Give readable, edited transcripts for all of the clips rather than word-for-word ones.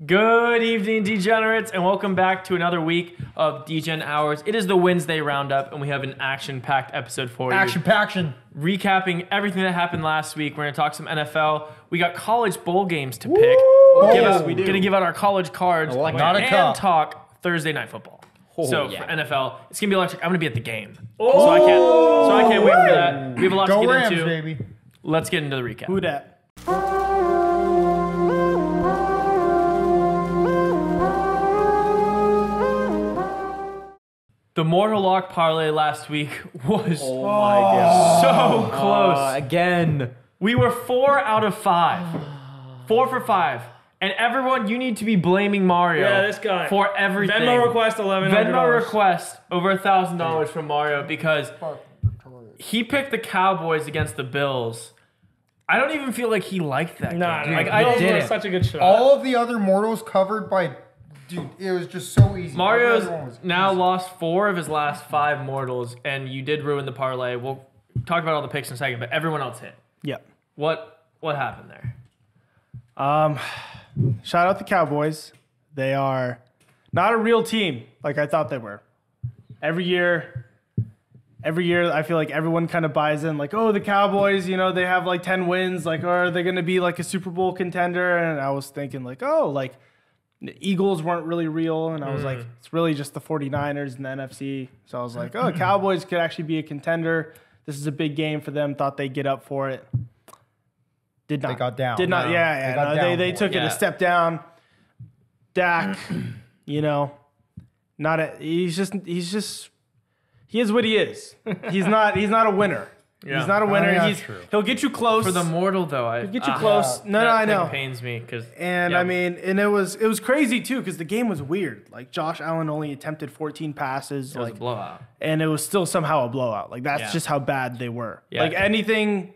Good evening, degenerates, and welcome back to another week of Degen Hours. It is the Wednesday roundup, and we have an action-packed episode for you. Action. Recapping everything that happened last week. We're going to talk some NFL. We got college bowl games to pick. We're going to give out our college cards and talk Thursday night football. For NFL, it's going to be electric. I'm going to be at the game. So I can't wait for that. We have a lot to get Rams, into. Baby. Let's get into the recap. Who dat? The Mortal Lock parlay last week was Oh my God. so close. Again. We were 4 out of 5. 4 for 5. And everyone, you need to be blaming Mario this guy. for everything. Venmo request $1,100. Venmo request over $1,000 from Mario because he picked the Cowboys against the Bills. I don't even feel like he liked that game. I did it. Such a good shot. All of the other mortals covered by, dude, it was just so easy. Mario's now lost 4 of his last 5 mortals, and you did ruin the parlay. We'll talk about all the picks in a second, but everyone else hit. Yep. What happened there? Shout out the Cowboys. They are not a real team like I thought they were. Every year, I feel like everyone kind of buys in, like, oh, the Cowboys, you know, they have like 10 wins. Like, are they going to be like a Super Bowl contender? And I was thinking, like, oh, like the Eagles weren't really real. And I was like, it's really just the 49ers and the NFC. So I was like, oh, Cowboys could actually be a contender. This is a big game for them. Thought they'd get up for it. Did not. They got down. Did not. No. Yeah. They took it a step down. Dak, you know, he is what he is. He's not a winner. Yeah. He's not a winner. Yeah, true. He'll get you close. For the mortal, though, He'll get you close. I know. That pains me because. And I mean, and it was crazy too because the game was weird. Like Josh Allen only attempted 14 passes. It was a blowout. And it was still somehow a blowout. Like that's just how bad they were. Yeah. Like anything.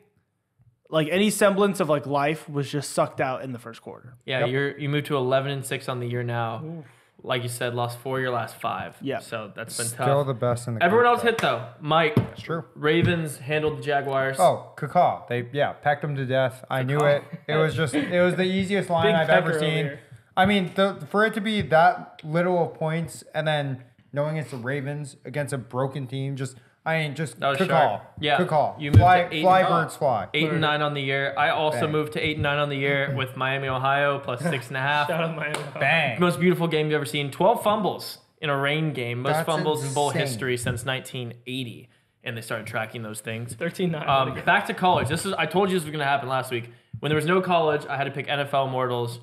Like any semblance of like life was just sucked out in the first quarter. Yeah, you moved to 11-6 on the year now. Oof. Like you said, lost 4 of your last 5. Yeah, so that's been Still tough. the best in the. Everyone else hit though. Mike, That's true. Ravens handled the Jaguars. Oh, Cacaw. They pecked them to death. I knew it. It was the easiest line Big I've ever pecker seen. earlier. I mean, for it to be that little of points and then knowing it's the Ravens against a broken team, just that was Cacaw. sharp. Yeah, Cacaw. you moved Fly to 8 birds fly. 8-9 on the year. I also Bang. moved to 8-9 on the year with Miami, Ohio plus 6.5. Shout out Miami. Bang. Most beautiful game you've ever seen. 12 fumbles in a rain game. Most That's fumbles in bowl insane. history since 1980. And they started tracking those things. 13-9. Back to college. I told you this was going to happen last week. When there was no college, I had to pick NFL mortals.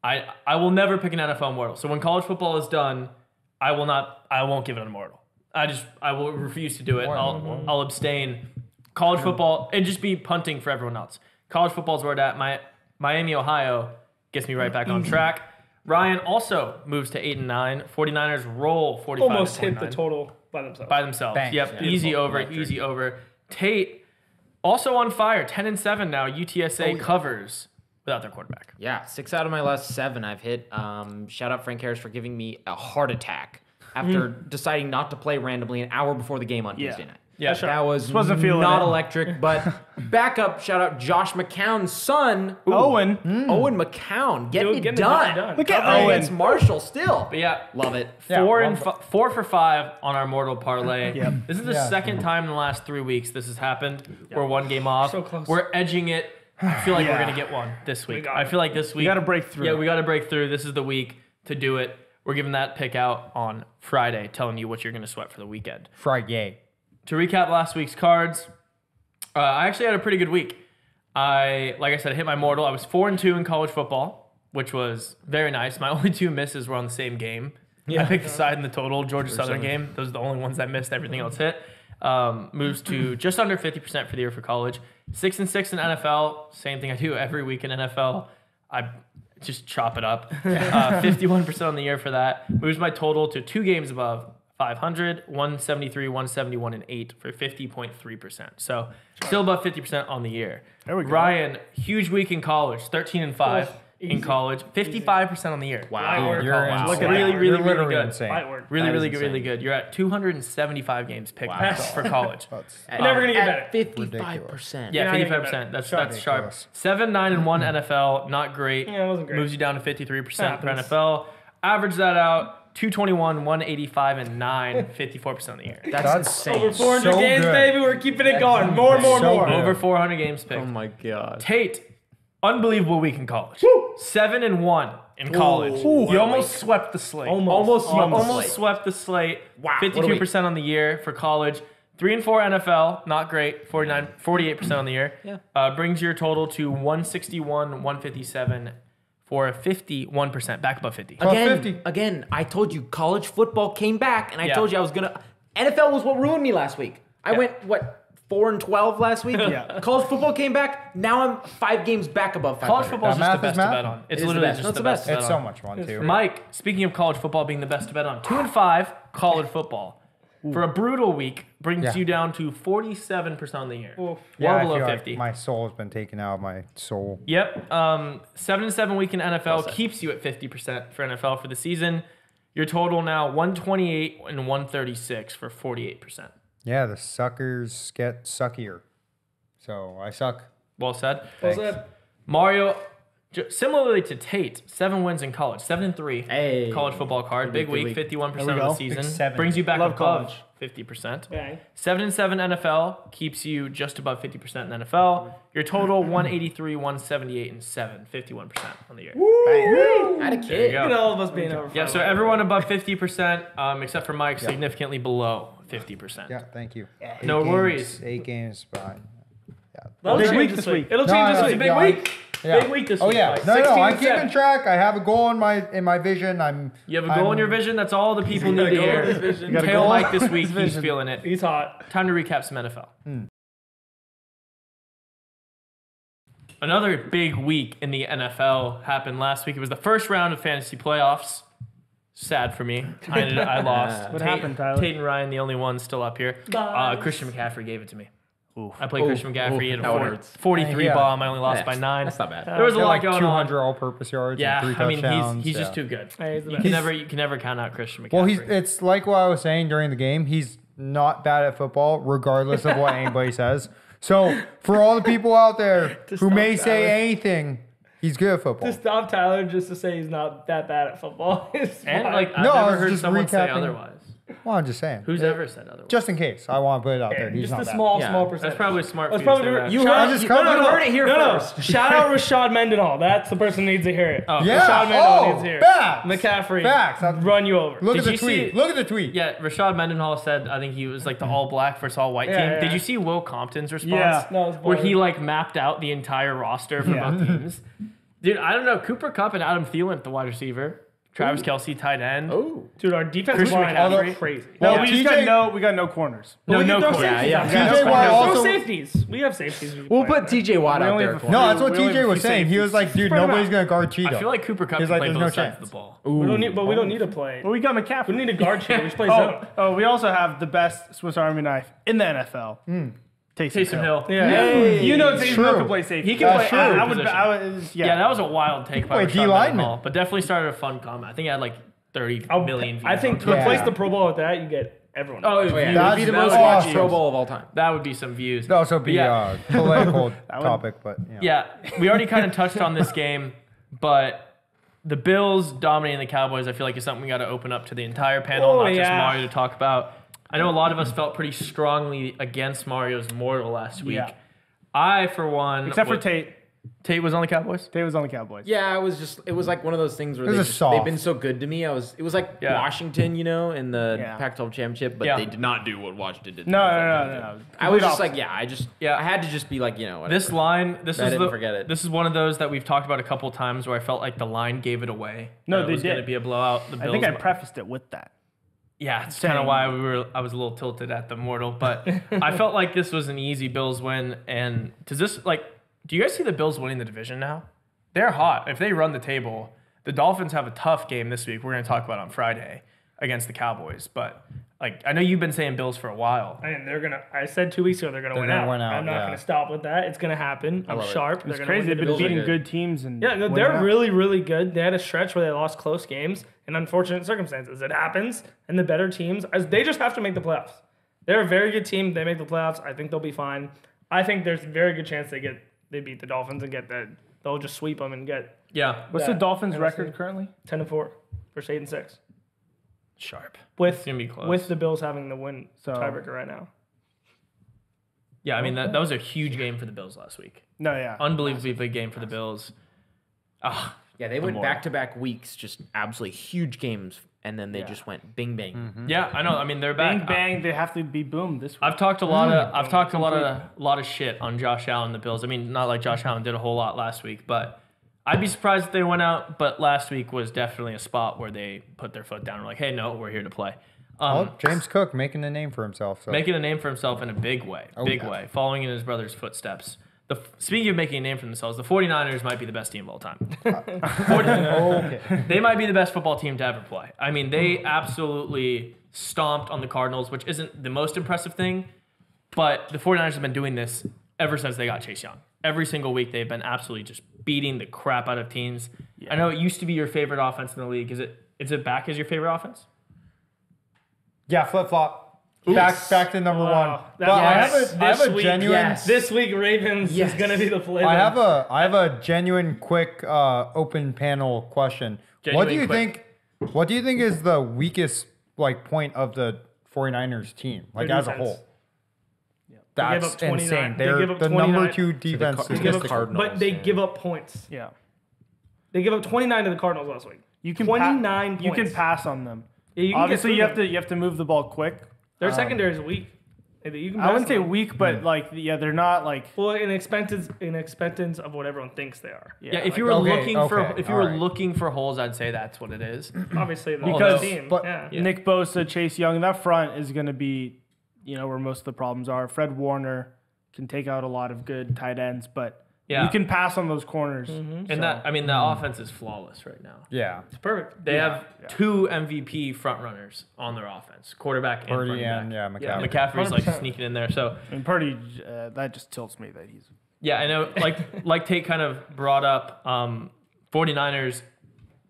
I will never pick an NFL mortal. So when college football is done, I won't give it a mortal. I will refuse to do it. I'll abstain. College football, and just be punting for everyone else. College football is where it's at. Miami, Ohio gets me right back on track. Ryan also moves to 8-9. 49ers roll 45-29. Almost hit the total by themselves. Bang. Yep, yeah. Easy over. Tate also on fire. 10-7 now. UTSA covers without their quarterback. Yeah, 6 out of my last 7 I've hit. Shout out Frank Harris for giving me a heart attack after deciding not to play randomly an hour before the game on Tuesday night. Yeah, that was wasn't feeling not it. Electric, but backup, shout out Josh McCown's son, Owen. Owen McCown, getting it done. done. Look at Covering Owen. against Marshall still. But yeah, love it. 4 for 5 on our mortal parlay. Yep. This is the second time in the last 3 weeks this has happened. We're 1 game off. So close. We're edging it. I feel like we're gonna get one this week. I feel like this week We got to break through. Yeah, we got to break through. This is the week to do it. We're giving that pick out on Friday, telling you what you're gonna sweat for the weekend. Friday. To recap last week's cards, I actually had a pretty good week. Like I said, I hit my mortal. I was 4-2 in college football, which was very nice. My only 2 misses were on the same game. I picked the side in the total, Georgia Southern game. Those are the only ones that missed. Everything else hit. Moves to just under 50% for the year for college. 6-6 in NFL. Same thing I do every week in NFL. I just chop it up. 51% on the year for that. Moves my total to 2 games above 500, 173, 171, and 8 for 50.3%. So still above 50% on the year. There we go. Ryan, huge week in college, 13-5. in college, 55% on the year. Wow. For You're college. insane. Look at really, really, You're really literally good. insane. Light work. Really, That really is good, really insane. good. You're at 275 games picked Wow. for college. Never gonna get At better. 55%. Yeah, You're not gonna 55%. get That's sharp. Ridiculous. 7-9-1 NFL, not great. Yeah, it wasn't great. Moves you down to 53% for Happens. NFL. Average that out. 221, 185, and 9, 54% of the year. That's insane. Over 400 So games, good. baby. We're keeping it going. More, more, So more. good. Over 400 games picked. Oh my god. Tate, unbelievable week in college. 7-1 in college. You almost swept the slate. Almost. Almost swept the slate. Wow, what a 52% on the year for college. 3-4 NFL, not great. 48% on the year. Yeah. Brings your total to 161, 157 for a 51%, back above 50. Again, I told you college football came back, and I Yeah. told you I was gonna. NFL was what ruined me last week. I went 4-12 last week. Yeah. College football came back. Now I'm 5 games back above 500. College football is That just the math is best to math. bet on. It's It is the literally best. just That's the the best to bet It's on. so much fun too. Mike, speaking of college football being the best to bet on, 2-5 college football for a brutal week brings Yeah. you down to 47% on the year. Oof. Yeah, Well I below feel 50. like my soul has been taken out of my soul. Yep. 7-7 week in NFL keeps you at 50% for NFL for the season. Your total now 128 and 136 for 48%. Yeah, the suckers get suckier. So I suck. Well said. Well said. Mario, similarly to Tate, 7 wins in college, 7-3 Hey. college football card, big good week, week. 51% There we of the go. season, Big 7. brings you back Love above college. 50%. Bang. 7-7 NFL keeps you just above 50% in NFL. Your total 183, 178, and 7, 51% on the year. I had a There kid. you go. Look at all of us being over. Yeah, so everyone above 50%, except for Mike, significantly below 50%. Yeah, thank you. No worries. 8 games behind. That'll Big change week this this week. It'll No, change no, this week. yeah, Big week. Yeah. Big week this Oh week. yeah, Like no, 16 I'm and keeping 7. track. I have a goal in my vision. You have a goal in your vision. That's all the people need to goal in hear. his vision. You got a Tail goal? Mike this week. His He's vision. feeling it. He's hot. Time to recap some NFL. Another big week in the NFL happened last week. It was the first round of fantasy playoffs. Sad for me. I lost. What happened, Tyler? Tate and Ryan, the only ones still up here. Nice. Christian McCaffrey gave it to me. I played Christian McCaffrey. He had that one a hurts. 43 Yeah. bomb. I only lost by 9. That's not bad. There was a Got lot like going 200 on. all-purpose yards Yeah, and 3 I mean touchdowns. he's just yeah. too good. Hey, he's the You best. can never count out Christian McCaffrey. Well, it's like what I was saying during the game. He's not bad at football, regardless of what anybody says. So for all the people out there who may stop, Tyler. say anything, he's good at football. To stop Tyler just to say he's not that bad at football. is and fine. like I've No, I never was heard just someone say recapping. otherwise. Well, I'm just saying. Who's ever said otherwise? Just in case, I want to put it out there. He's just not a bad. small Yeah. percentage. That's probably smart. That's for you to probably say that. you Sure, I heard, just you covered no, it no, up. heard it here no, first. Shout out Rashad Mendenhall. That's the person who needs to hear it. Oh, Yeah. Rashad Mendenhall Oh, needs to hear it. facts. McCaffrey. Facts. Run you over. Look Did at the you tweet. see- Look at the tweet. Yeah, Rashad Mendenhall said I think he was like the all black versus all white Yeah, team. yeah. Did you see Will Compton's response? Yeah. No, it's Where he boring. like mapped out the entire roster for Yeah. both teams. Dude, I don't know. Cooper Kupp and Adam Thielen at the wide receiver. Travis Kelce tight end. Oh. Dude, our defensive Christian line McCaffrey. is crazy. Well, Yeah. we just TJ got no corners. No, we no can throw corner. safeties Yeah, out yeah. there. TJ Watt Throw also. safeties. We have safeties. we can We'll play. put TJ Watt We out only there. have a for No, him. that's what We only TJ have a was few saying. He was like, dude, Spread 'em nobody's out. gonna guard Cheeto. I feel like Cooper Kupp He's can like, play there's both no sides of chance. the ball. We don't need, but we don't need to play. Well, we got McCaffrey. We don't need a guard cheat. We just play zone. Oh, we also have the best Swiss Army knife in the NFL. Taysom Hill. Yeah. Hey, you know Taysom true. Hill can play safety. He can play true. every I would. position. I was. Yeah, that was a wild take by Wait, Rashad D-lineman. Mendenhall, but definitely started a fun comment. I think he had like 30 million views. I think to on Twitter. replace Yeah. the Pro Bowl with that, you get everyone. Oh, Oh, yeah. views. It would be the That most would- watched awesome. Pro Bowl of all time. That would be some views. It'd also be Yeah. a political topic, but Yeah, we already kind of touched on this game, but the Bills dominating the Cowboys, I feel like is something we got to open up to the entire panel, Oh, not just yeah. Mario to talk about. I know a lot of us felt pretty strongly against Mario's mortal last week. Yeah. I, for one, Except for Tate. Tate was on the Cowboys. Tate was on the Cowboys. Yeah, it was like one of those things where It was a they've soft. been so good to me. It was like Yeah. Washington, you know, in the Yeah. Pac-12 championship, but Yeah. they did not do what Washington did. No. I was just Complete like, I had to just be like, you know, whatever. This line, this I is didn't forget it. This is one of those that we've talked about a couple times where I felt like the line gave it away. No, that they it was going did. to be a blowout. The I Bills, think I prefaced it with that. yeah, it's kind of saying- why I was a little tilted at the mortal, but I felt like this was an easy Bills win. And does this do you guys see the Bills winning the division now? They're hot. If they run the table, the Dolphins have a tough game this week. We're going to talk about on Friday. against the Cowboys. But like I know you've been saying Bills for a while. And I said 2 weeks ago they're gonna win out. I'm not gonna stop with that. It's gonna happen. I'm sharp. It's crazy. They've been beating good teams and yeah, no, they're really, really good. They had a stretch where they lost close games in unfortunate circumstances. It happens, and the better teams, they just have to make the playoffs. They're a very good team. They make the playoffs. I think they'll be fine. I think there's a very good chance they beat the Dolphins and get that. They'll just sweep them and get. Yeah. What's the Dolphins' record currently? 10-4 versus 8-6. Sharp. With It's gonna be close. with the Bills having the win So- tiebreaker right now. Yeah, I mean that was a huge game for the Bills last week. No, yeah. Unbelievably big game for the Bills. Ah, Yeah, they went back-to-back weeks, just absolutely huge games, and then they just went bing bang. yeah, I know. I mean they're Bang back. bang, they have to be boomed this week. I've talked a lot of shit on Josh Allen and the Bills. I mean, not like Josh Allen did a whole lot last week, but I'd be surprised if they went out. But last week was definitely a spot where they put their foot down and were like, hey, no, we're here to play. James Cook making a name for himself. So. Making a name for himself in a big way, way, following in his brother's footsteps. Speaking of making a name for themselves, the 49ers might be the best team of all time. Okay. They might be the best football team to ever play. I mean, they absolutely stomped on the Cardinals, which isn't the most impressive thing, but the 49ers have been doing this ever since they got Chase Young. Every single week, they've been absolutely just beating the crap out of teams. Yeah. I know it used to be your favorite offense in the league. Is it back as your favorite offense? Yeah, flip flop. Back to number one. But I have a genuine. This week Ravens is gonna be the play. I have a genuine, quick, open panel question. What do you think is the weakest point of the 49ers team, as a whole? That's insane. They're the number 2 defense. But they give up points. Yeah. They give up 29 to the Cardinals last week. You can 29 points. You can pass on them. Yeah, you can obviously you have to move the ball quick. Their secondary is weak. You can I wouldn't say weak, but they're not well, in expectance of what everyone thinks they are. Yeah, if you were looking for holes, I'd say that's what it is. Obviously, because team. Nick Bosa, Chase Young, that front is going to be, where most of the problems are. Fred Warner can take out a lot of good tight ends, but you can pass on those corners. Mm-hmm. And the offense is flawless right now. Yeah, it's perfect. They have 2 MVP front runners on their offense, quarterback and Purdy running back. McCaffrey. Yeah, McCaffrey's sneaking in there. So and Purdy, that just tilts me that he's. Yeah, I know. Like Tate kind of brought up, 49ers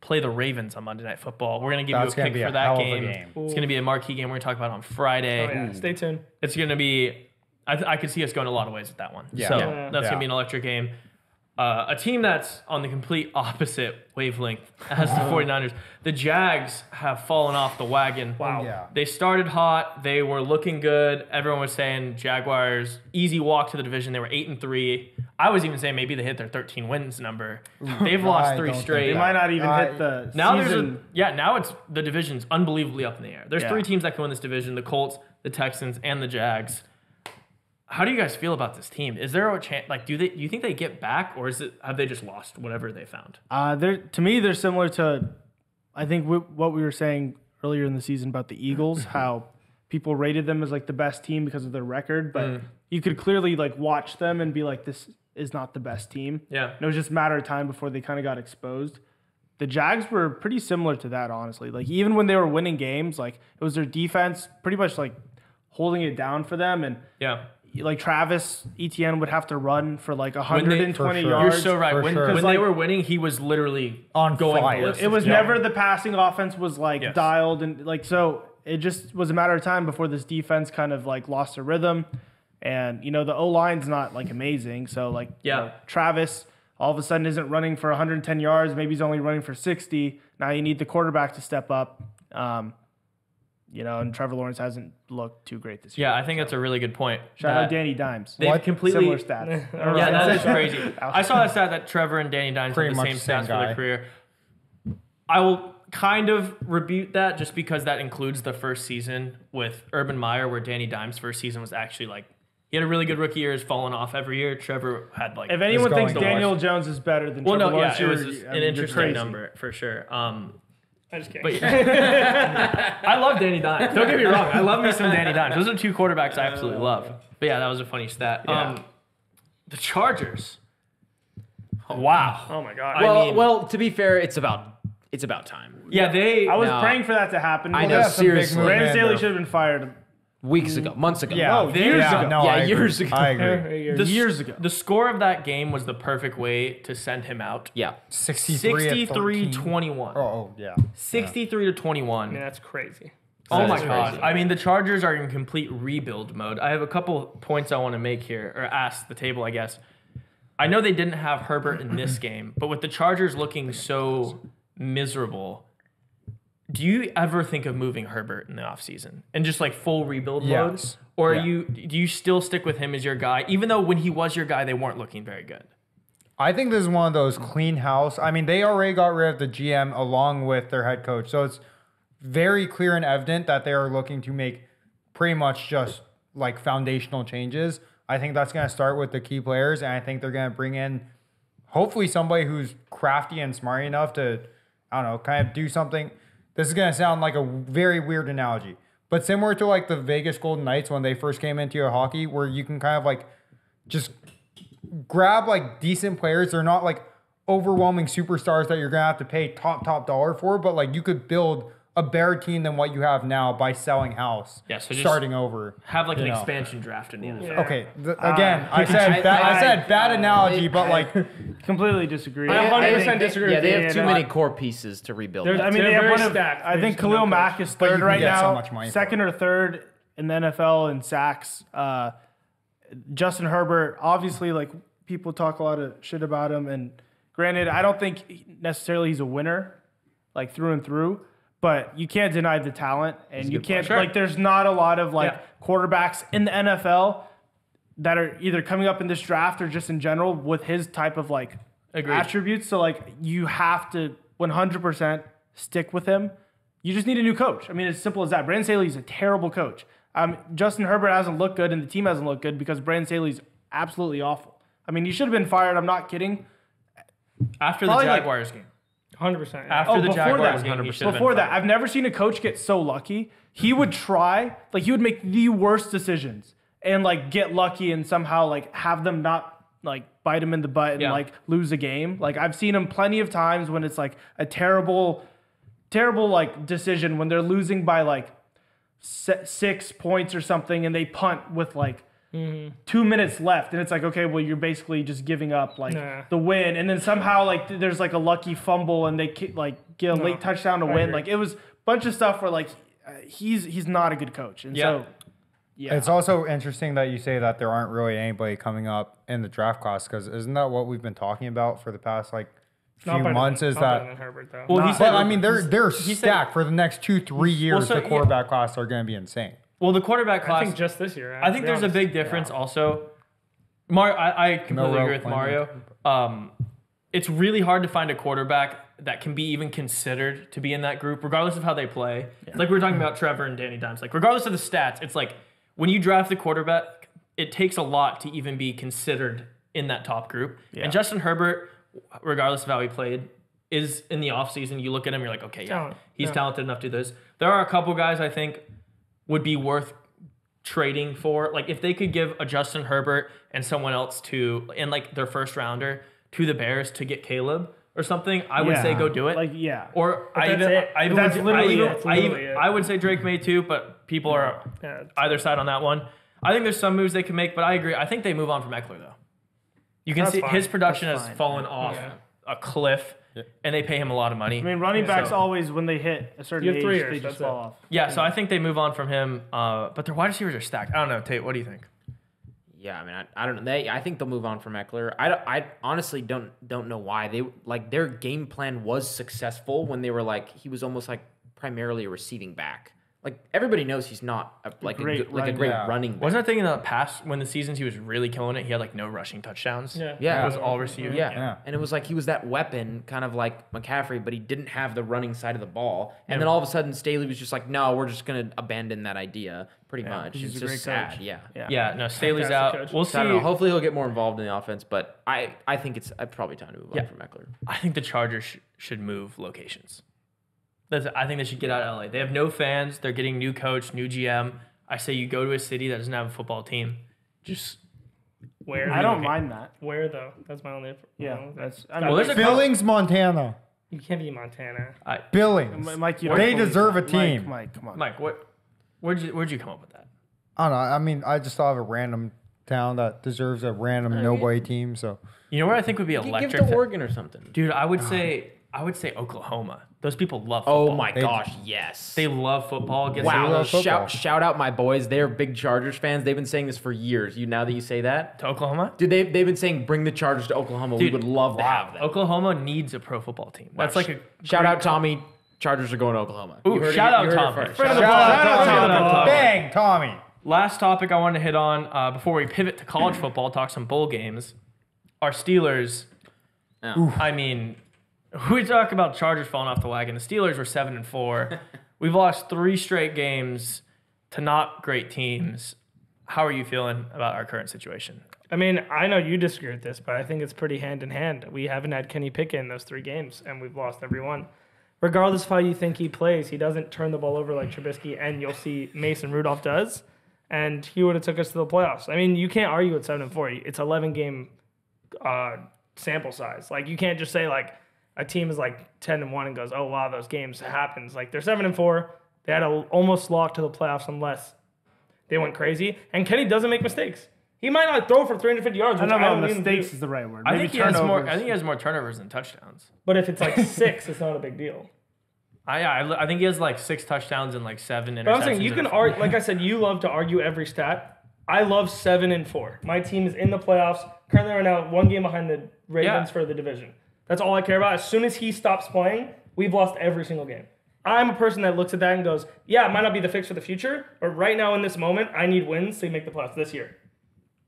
play the Ravens on Monday Night Football. We're gonna give you a pick for that game. It's gonna be a marquee game. We're gonna talk about it on Friday. Oh, yeah. Stay tuned. It's gonna be. I could see us going a lot of ways with that one. Yeah. So that's going to be an electric game. A team that's on the complete opposite wavelength as the 49ers. The Jags have fallen off the wagon. Wow. Yeah. They started hot. They were looking good. Everyone was saying Jaguars, easy walk to the division. They were 8-3. I was even saying maybe they hit their 13 wins number. They've lost 3 straight. They might not even hit the season. Now it's the division's unbelievably up in the air. There's 3 teams that can win this division, the Colts, the Texans, and the Jags. How do you guys feel about this team? Is there a chance? Do you think they get back, or have they just lost whatever they found? To me, they're similar to, I think what we were saying earlier in the season about the Eagles, how people rated them as the best team because of their record, but you could clearly watch them and be like, this is not the best team. Yeah, and it was just a matter of time before they kind of got exposed. The Jags were pretty similar to that, honestly. Even when they were winning games, it was their defense pretty much holding it down for them, and Travis Etienne would have to run for 120 yards. You're so right. When they were winning, he was literally on going fire. It was never the passing offense was dialed and so it just was a matter of time before this defense kind of lost their rhythm. And the O-line's not amazing. So Travis all of a sudden isn't running for 110 yards. Maybe he's only running for 60. Now you need the quarterback to step up. And Trevor Lawrence hasn't looked too great this year. Yeah, I think that's a really good point. Shout out Danny Dimes. They've completely similar stats. Yeah, that is crazy. I saw that stat that Trevor and Danny Dimes have the same stats for their career. I will kind of rebuke that just because that includes the first season with Urban Meyer, where Danny Dimes' first season was actually he had a really good rookie year, has fallen off every year. Trevor had if anyone thinks Daniel Jones is better than Trevor Lawrence, it was an interesting number for sure. I just can't. But I love Danny Dimes. Don't get me wrong. I love me some Danny Dimes. Those are 2 quarterbacks I absolutely love. But yeah, that was a funny stat. Yeah. The Chargers. Wow. Oh my God. Well, to be fair, it's about it's about time. Yeah, I was praying for that to happen. I know, seriously. Brandon Staley should have been fired Weeks ago, months ago. Yeah, years ago. No, I agree. Years ago. I agree. Years ago. The score of that game was the perfect way to send him out. Yeah. 63-21. Oh, yeah. 63-21. I mean, that's crazy. Oh my That is gosh. crazy. I mean, the Chargers are in complete rebuild mode. I have a couple points I want to make here, or ask the table, I guess. I know they didn't have Herbert in this game, but with the Chargers looking so miserable, do you ever think of moving Herbert in the offseason and just like full rebuild mode? Yes. Or Yeah. do you still stick with him as your guy, even though when he was your guy, they weren't looking very good? I think this is one of those clean house. I mean, they already got rid of the GM along with their head coach. So it's very clear and evident that they are looking to make pretty much just like foundational changes. I think that's going to start with the key players. And I think they're going to bring in hopefully somebody who's crafty and smart enough to, I don't know, kind of do something. This is going to sound like a very weird analogy, but similar to like the Vegas Golden Knights when they first came into your hockey, where you can kind of like just grab like decent players. They're not like overwhelming superstars that you're going to have to pay top dollar for, but like you could build a better team than what you have now by selling house, Yeah, so just starting over. Have like an You know. expansion draft in the NFL. Yeah. Okay, again, I said bad analogy, but like Completely disagree. I 100% think disagree Yeah, with they you, have too and many core pieces to rebuild. I that. mean, They're they have very one of, stacked. I think There's no Khalil Mack coach. is But you third can right get so now, much money for second or third in the NFL in sacks. Justin Herbert, obviously, like people talk a lot of shit about him, and granted, I don't think necessarily he's a winner, like through and through. But you can't deny the talent, and you can't player. like. There's not a lot of like Yeah. quarterbacks in the NFL that are either coming up in this draft or just in general with his type of like Agreed. attributes. So like you have to 100% stick with him. You just need a new coach. I mean, it's simple as that. Brandon Staley's a terrible coach. Justin Herbert hasn't looked good, and the team hasn't looked good because Brandon Staley's absolutely awful. I mean, he should have been fired. I'm not kidding. After the Probably, like- Jaguars game. 100%. After the before Jaguars that, game, he should have Before been that, fired. I've never seen a coach get so lucky. He would try, like he would make the worst decisions and like get lucky and somehow like have them not like bite him in the butt and Yeah. like lose a game. Like I've seen him plenty of times when it's like a terrible like decision when they're losing by like 6 points or something and they punt with like 2 minutes left, and it's like, okay, well, you're basically just giving up like Nah. the win, and then somehow like there's like a lucky fumble, and they like get a late touchdown to win. agree. Like it was a bunch of stuff where like he's not a good coach, and Yeah. so yeah, it's also interesting that you say that there aren't really anybody coming up in the draft class, because isn't that what we've been talking about for the past like few Not better months? than, Is not better that than Herbert, though. Well, he but said, I mean they're he said- stacked for the next 2-3 years. so, The yeah. quarterback class are going to be insane. Well, the quarterback I class. think just this year. I think there's a big difference also. I completely agree with Mario. It's really hard to find a quarterback that can be even considered to be in that group, regardless of how they play. Like we were talking about Trevor and Danny Dimes. Like regardless of the stats, it's like when you draft the quarterback, it takes a lot to even be considered in that top group. And Justin Herbert, regardless of how he played, is in the offseason. You look at him, you're like, okay, yeah, Talent. he's Yeah. talented enough to do this. There are a couple guys I think would be worth trading for. Like if they could give a Justin Herbert and someone else to, and like their first rounder to the Bears to get Caleb or something, I would say go do it. Like yeah, Or I that's even, it. I even, That's would, literally I, it. even, That's I, even, literally it. I would say Drake may too, but people are Yeah, either side on that one. I think there's some moves they can make, but I agree. I think they move on from Eckler though. You can That's see fine. his production That's has fine. fallen off Yeah. a cliff, and they pay him a lot of money. I mean, running backs So- always when they hit a certain You have age, 3 years, they just that's fall it. off. Yeah, so I think they move on from him, but their wide receivers are stacked. I don't know, Tate, what do you think? Yeah, I mean, I don't know. I think they'll move on from Eckler. I honestly don't know why they like their game plan was successful when they were like he was almost like primarily a receiving back. Like everybody knows he's not a great great back. running back. Wasn't that thing in the past when the seasons he was really killing it? He had like no rushing touchdowns. Yeah. Yeah. It was all receiving. Yeah. And it was like he was that weapon, kind of like McCaffrey, but he didn't have the running side of the ball. And then all of a sudden, Staley was just like, "No, we're just gonna abandon that idea." Pretty much. he's It's a just great sad. coach. Yeah. Yeah, no, Staley's Fantastic out. coach. We'll So see. I don't know. Hopefully, he'll get more involved in the offense, but I think it's probably time to move on from Eckler. I think the Chargers should move locations. I think they should get out of LA. They have no fans. They're getting new coach, new GM. I say you go to a city that doesn't have a football team. Just Where? I don't mind that. Where though? That's my only. Yeah, that's. I Well, mean, there's a Billings, Montana. You can't be Montana. Billings. Mike, They deserve a team. Mike, come on. Mike, where'd you come up with that? I don't know. I mean, I just thought of a random town that deserves a random nobody team. So You know where I think would be electric? Give it to Oregon or something. Dude, I would say Oklahoma. Those people love football. Oh my gosh, yes. They love football. Wow. love football. Shout out my boys. They're big Chargers fans. They've been saying this for years. Now that you say that. To Oklahoma? Dude, they've been saying bring the Chargers to Oklahoma. Dude, we would love to have them. Oklahoma needs a pro football team. That's like a Shout out Tommy. Chargers are going to Oklahoma. Ooh, shout out Tommy. shout out Tommy. Bang, Tommy. Last topic I wanted to hit on before we pivot to college football, talk some bowl games. Our Steelers. I mean, we talk about Chargers falling off the wagon. The Steelers were 7-4. We've lost 3 straight games to not great teams. How are you feeling about our current situation? I mean, I know you disagree with this, but I think it's pretty hand in hand. We haven't had Kenny Pickett in those 3 games, and we've lost every one. Regardless of how you think he plays, he doesn't turn the ball over like Trubisky, and you'll see Mason Rudolph does, and he would have took us to the playoffs. I mean, you can't argue at 7-4. It's 11-game sample size. Like, you can't just say, like, a team is like 10-1 and goes, oh, wow, those games, it happens. Like, they're 7-4. They had a almost lock to the playoffs unless they went crazy. And Kenny doesn't make mistakes. He might not throw for 350 yards. I don't know. Mistakes is the right word. I think he has more turnovers than touchdowns. But if it's like 6, it's not a big deal. I think he has like 6 touchdowns and like 7 interceptions. But I'm saying you can argue. Like I said, you love to argue every stat. I love 7-4. My team is in the playoffs. Currently, right now, 1 game behind the Ravens for the division. That's all I care about. As soon as he stops playing, we've lost every single game. I'm a person that looks at that and goes, yeah, it might not be the fix for the future, but right now in this moment, I need wins to make the playoffs this year.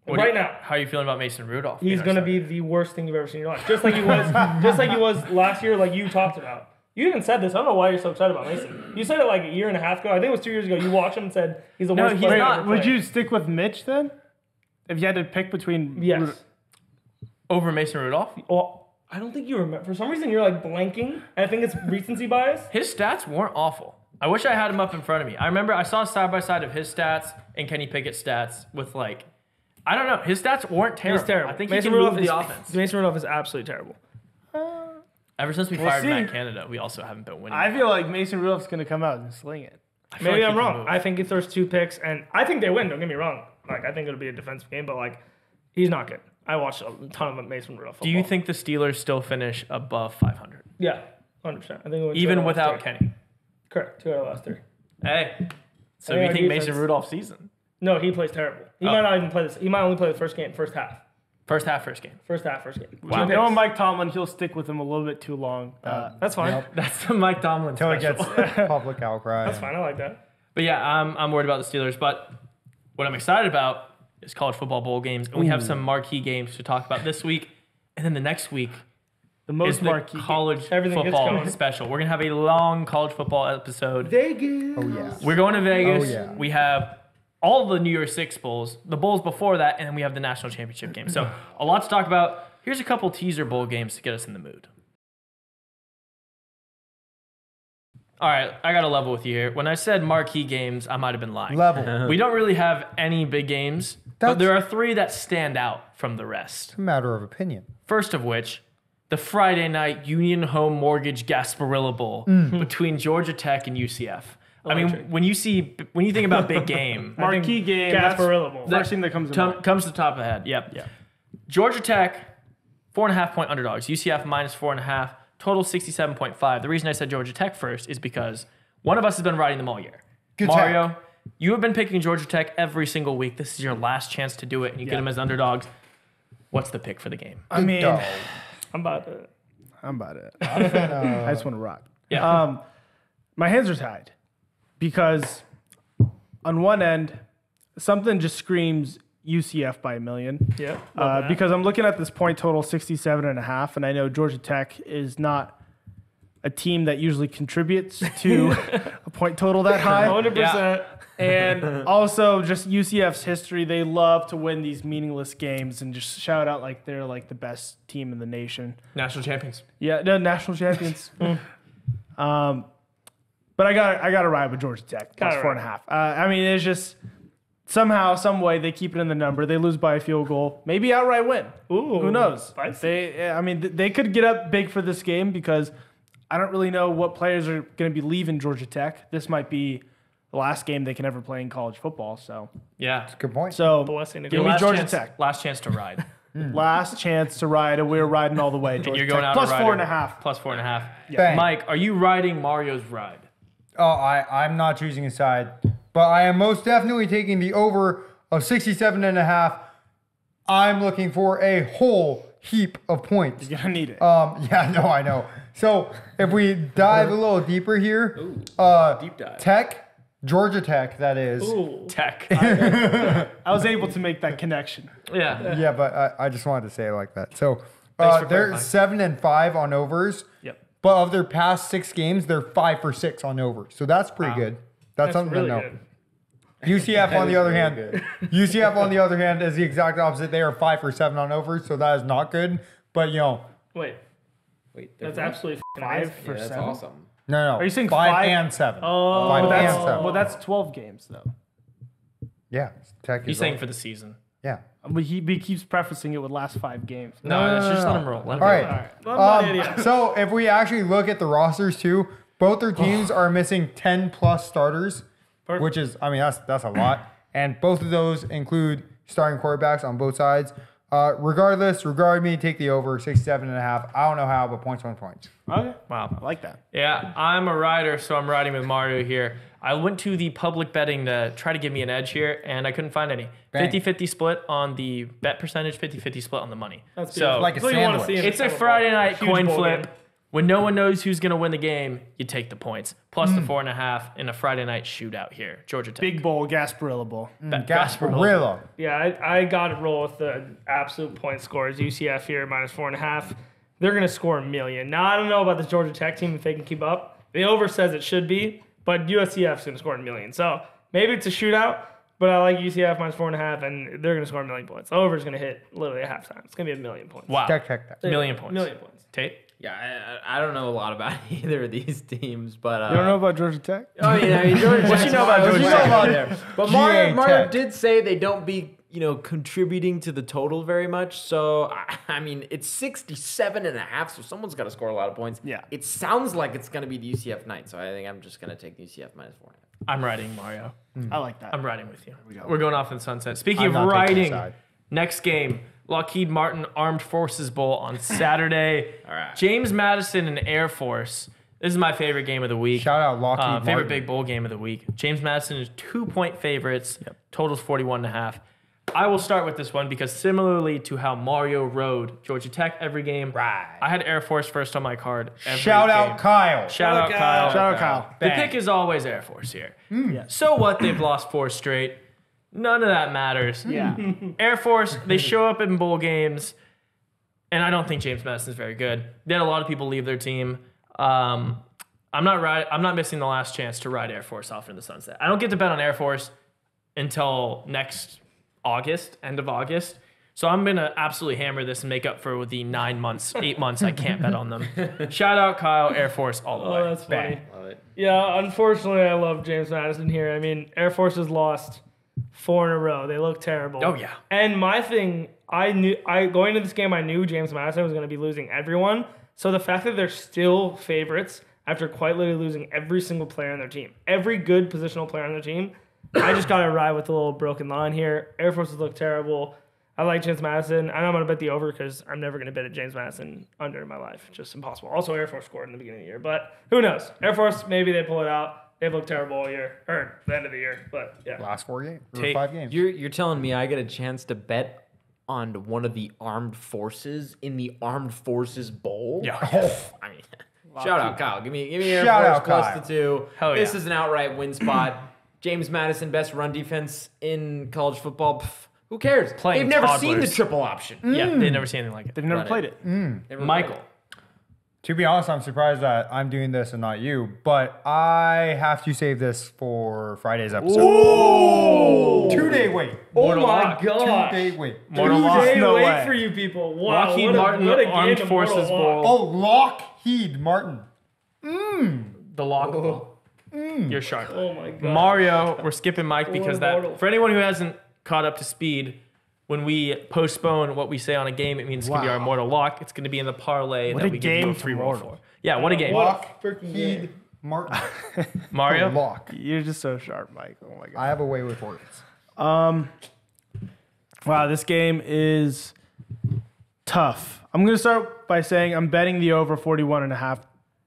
Now. How are you feeling about Mason Rudolph? He's going to be the worst thing you've ever seen in your life. Just like he was last year, like you talked about. You even said this. I don't know why you're so excited about Mason. You said it like a year and a half ago. I think it was 2 years ago. You watched him and said he's the worst player ever played. Would you stick with Mitch then? If you had to pick between... Yes. Over Mason Rudolph? Well, I don't think you remember. For some reason, you're like blanking. I think it's recency bias. His stats weren't awful. I wish I had him up in front of me. I remember I saw side by side of his stats and Kenny Pickett's stats with like, I don't know. His stats weren't terrible. He's terrible. I think Mason he can Rudolph move is the offense. Mason Rudolph is absolutely terrible. Ever since we fired Matt Canada, we also haven't been winning. I feel like Mason Rudolph's going to come out and sling it. Maybe I'm wrong. I think he throws 2 picks, and I think they win. Don't get me wrong. Like, I think it'll be a defensive game, but like, he's not good. I watched a ton of Mason Rudolph football. Do you think the Steelers still finish above 500? Yeah, 100%. I think we'll win even without Kenny. Correct. 2 out of the last 3. Hey, so do you think Mason Rudolph's season? No, he plays terrible. He might not even play this. He might only play the first game, first half. First game. First game. Wow. Knowing Mike Tomlin, he'll stick with him a little bit too long. That's fine. Yep. That's the Mike Tomlin Until it special. gets public outcry. That's fine. I like that. But yeah, I'm worried about the Steelers. But what I'm excited about is college football bowl games. And we have some marquee games to talk about this week. And then the next week The is most the marquee. college Everything gets football going. special. We're going to have a long college football episode. Vegas. Oh, yeah. We're going to Vegas. Oh, yeah. We have all the New Year's Six bowls, the bowls before that, and then we have the national championship game. So a lot to talk about. Here's a couple teaser bowl games to get us in the mood. All right, I got to level with you here. When I said marquee games, I might have been lying. Level. We don't really have any big games, but there are 3 that stand out from the rest. It's a matter of opinion. First of which, the Friday night Union Home Mortgage Gasparilla Bowl between Georgia Tech and UCF. I mean, when you think about big game, Marquee game. Gasparilla Bowl. First thing that comes to mind. comes to the top of the head. Yep. Yeah. Georgia Tech, 4.5-point underdogs. UCF minus 4.5. Total 67.5. The reason I said Georgia Tech first is because one of us has been riding them all year. Good Mario, Tech. you have been picking Georgia Tech every single week. This is your last chance to do it, and you get them as underdogs. What's the pick for the game? I mean, Dog. I'm about it. I just want to rock. Yeah. My hands are tied because on one end, something just screams UCF by a million. Yeah. Because I'm looking at this point total 67.5, and I know Georgia Tech is not a team that usually contributes to a point total that high. 100%. And also just UCF's history, they love to win these meaningless games and just shout out like they're like the best team in the nation. National champions. Yeah, no, national champions. But I got to ride with Georgia Tech plus 4.5. I mean, it's just somehow, some way they keep it in the number. They lose by a field goal, maybe outright win. Ooh, who knows? spicy. They could get up big for this game because I don't really know what players are going to be leaving Georgia Tech. This might be the last game they can ever play in college football. So Yeah. Good point. So Blessing to give go. me Last Georgia chance, Tech. Last chance to ride. Last chance to ride, and we're riding all the way. Georgia You're going Tech. out Plus a rider. 4.5. Plus 4.5. Bang. Mike, are you riding Mario's ride? Oh, I'm not choosing a side, but I am most definitely taking the over of 67.5. I'm looking for a whole heap of points. You're gonna need it. Yeah, no, I know. So if we dive a little deeper here, Deep dive. Tech, Georgia Tech, that is. Ooh. Tech. I was able to make that connection. Yeah. Yeah, but I just wanted to say it like that. So Thanks for they're clarifying. 7-5 on overs. Yep. But of their past 6 games, they're 5 for 6 on overs. So that's pretty good. That's something really to know. good. UCF on the other hand, good. UCF on the other hand is the exact opposite. They are 5 for 7 on overs, so that is not good. But Wait, Wait, they're that's from- absolutely Five amazing. for Yeah, that's 7. awesome. no. Are you saying 5 five? and 7? Oh, 5 Well, and that's 7. well, that's 12 games though. Yeah, Tech He's is saying all- for the season. yeah. But he keeps prefacing it with last 5 games. No, just no. let him roll. Let him All roll. right. I'm not an idiot. So if we actually look at the rosters too, both their teams are missing 10 plus starters, Perfect. which is, I mean, that's a lot. And both of those include starting quarterbacks on both sides. Regardless, regard me, take the over 67.5. I don't know how, but points. Okay. Wow. I like that. Yeah, I'm a rider, so I'm riding with Mario here. I went to the public betting to try to give me an edge here, and I couldn't find any. Bang. 50-50 split on the bet percentage, 50-50 split on the money. That's so beautiful. like a That's what you wanna sandwich. see in it's a football. Friday night Huge coin bowl flip. game. When no one knows who's going to win the game, you take the points. Plus the 4.5 in a Friday night shootout here. Georgia Tech. Big bowl, Gasparilla Bowl. Gasparilla. Yeah, I got to roll with the absolute point scores. UCF here, minus 4.5. They're going to score 1,000,000. Now, I don't know about this Georgia Tech team if they can keep up. The over says it should be, but USCF's going to score 1,000,000. So maybe it's a shootout, but I like UCF minus 4.5, and they're going to score 1,000,000 points. The over is going to hit literally at halftime. It's going to be 1,000,000 points. Wow. Tech. 1,000,000 points. 1,000,000 points. Tate? Yeah, I don't know a lot about either of these teams, but You don't know about Georgia Tech? I mean, Georgia What you know about Georgia Tech? But GA Mario Tech. did say they don't be, contributing to the total very much. So, I mean, it's 67.5, so someone's got to score a lot of points. Yeah. It sounds like it's going to be the UCF night, so I think I'm just going to take UCF minus 4.5. I'm riding Mario. I like that. I'm riding with you. We're going off in the sunset. Speaking I'm of not taking a riding, side. next game, Lockheed Martin Armed Forces Bowl on Saturday. All right. James Madison and Air Force. This is my favorite game of the week. Shout out Lockheed Favorite Martin. big bowl game of the week. James Madison is 2-point favorites. Totals 41.5. I will start with this one because similarly to how Mario rode Georgia Tech every game, Right. I had Air Force first on my card every Shout game. out Kyle. Shout out Kyle. Shout out Kyle. The Bang. pick is always Air Force here. So what? They've lost 4 straight. None of that matters. Yeah. Air Force, they show up in bowl games, and I don't think James Madison's very good. They had a lot of people leave their team. I'm not missing the last chance to ride Air Force off into the sunset. I don't get to bet on Air Force until next August, end of August. So I'm gonna absolutely hammer this and make up for the 9 months, 8 months I can't bet on them. Shout out Kyle, Air Force all the way. Oh, that's funny. Love it. Yeah, unfortunately, I love James Madison here. I mean, Air Force has lost 4 in a row. They look terrible. Oh, yeah. And my thing, going into this game, I knew James Madison was going to be losing everyone. So the fact that they're still favorites after quite literally losing every single player on their team, every good positional player on their team, I just got to ride with a little broken line here. Air Forces look terrible. I like James Madison. I'm going to bet the over because I'm never going to bet a James Madison under in my life. Just impossible. Also, Air Force scored in the beginning of the year, but who knows? Air Force, maybe they pull it out. They've looked terrible all year, or the end of the year, but yeah. Last 4 games. Or Tate, 5 games. You're telling me I get a chance to bet on one of the armed forces in the Armed Forces Bowl? Yeah. I mean, shout out Kyle. Give me Air Shout Force out plus Kyle. the 2. Hell This yeah. is an outright win spot. James Madison, best run defense in college football. Pff, who cares? Playing They've never seen the toddlers. triple option. Yeah, they've never seen anything like it. They've never Run played it. it. Never Michael. played To be honest, I'm surprised that I'm doing this and not you, but I have to save this for Friday's episode. Oh! 2-day wait. Oh my Lock. gosh. 2-day wait. Mortal Lock. Two-day No wait way. for you people. Wow. Lockheed what a, Martin what a game Armed to Forces Mortal Bowl. Lock. Oh, Lockheed Martin. The lock. You're sharp. Oh my god. Mario, we're skipping Mike because Mortal. that for anyone who hasn't caught up to speed, when we postpone what we say on a game, it means it's going to be our immortal lock. It's going to be in the parlay What that a we give you game a free for roll mortal. for. Yeah, what a game. Lock, freaking Heed, game. Martin. Mario? Lock. You're just so sharp, Mike. Oh my god. I have a way with words. Wow, this game is tough. I'm going to start by saying I'm betting the over 41.5.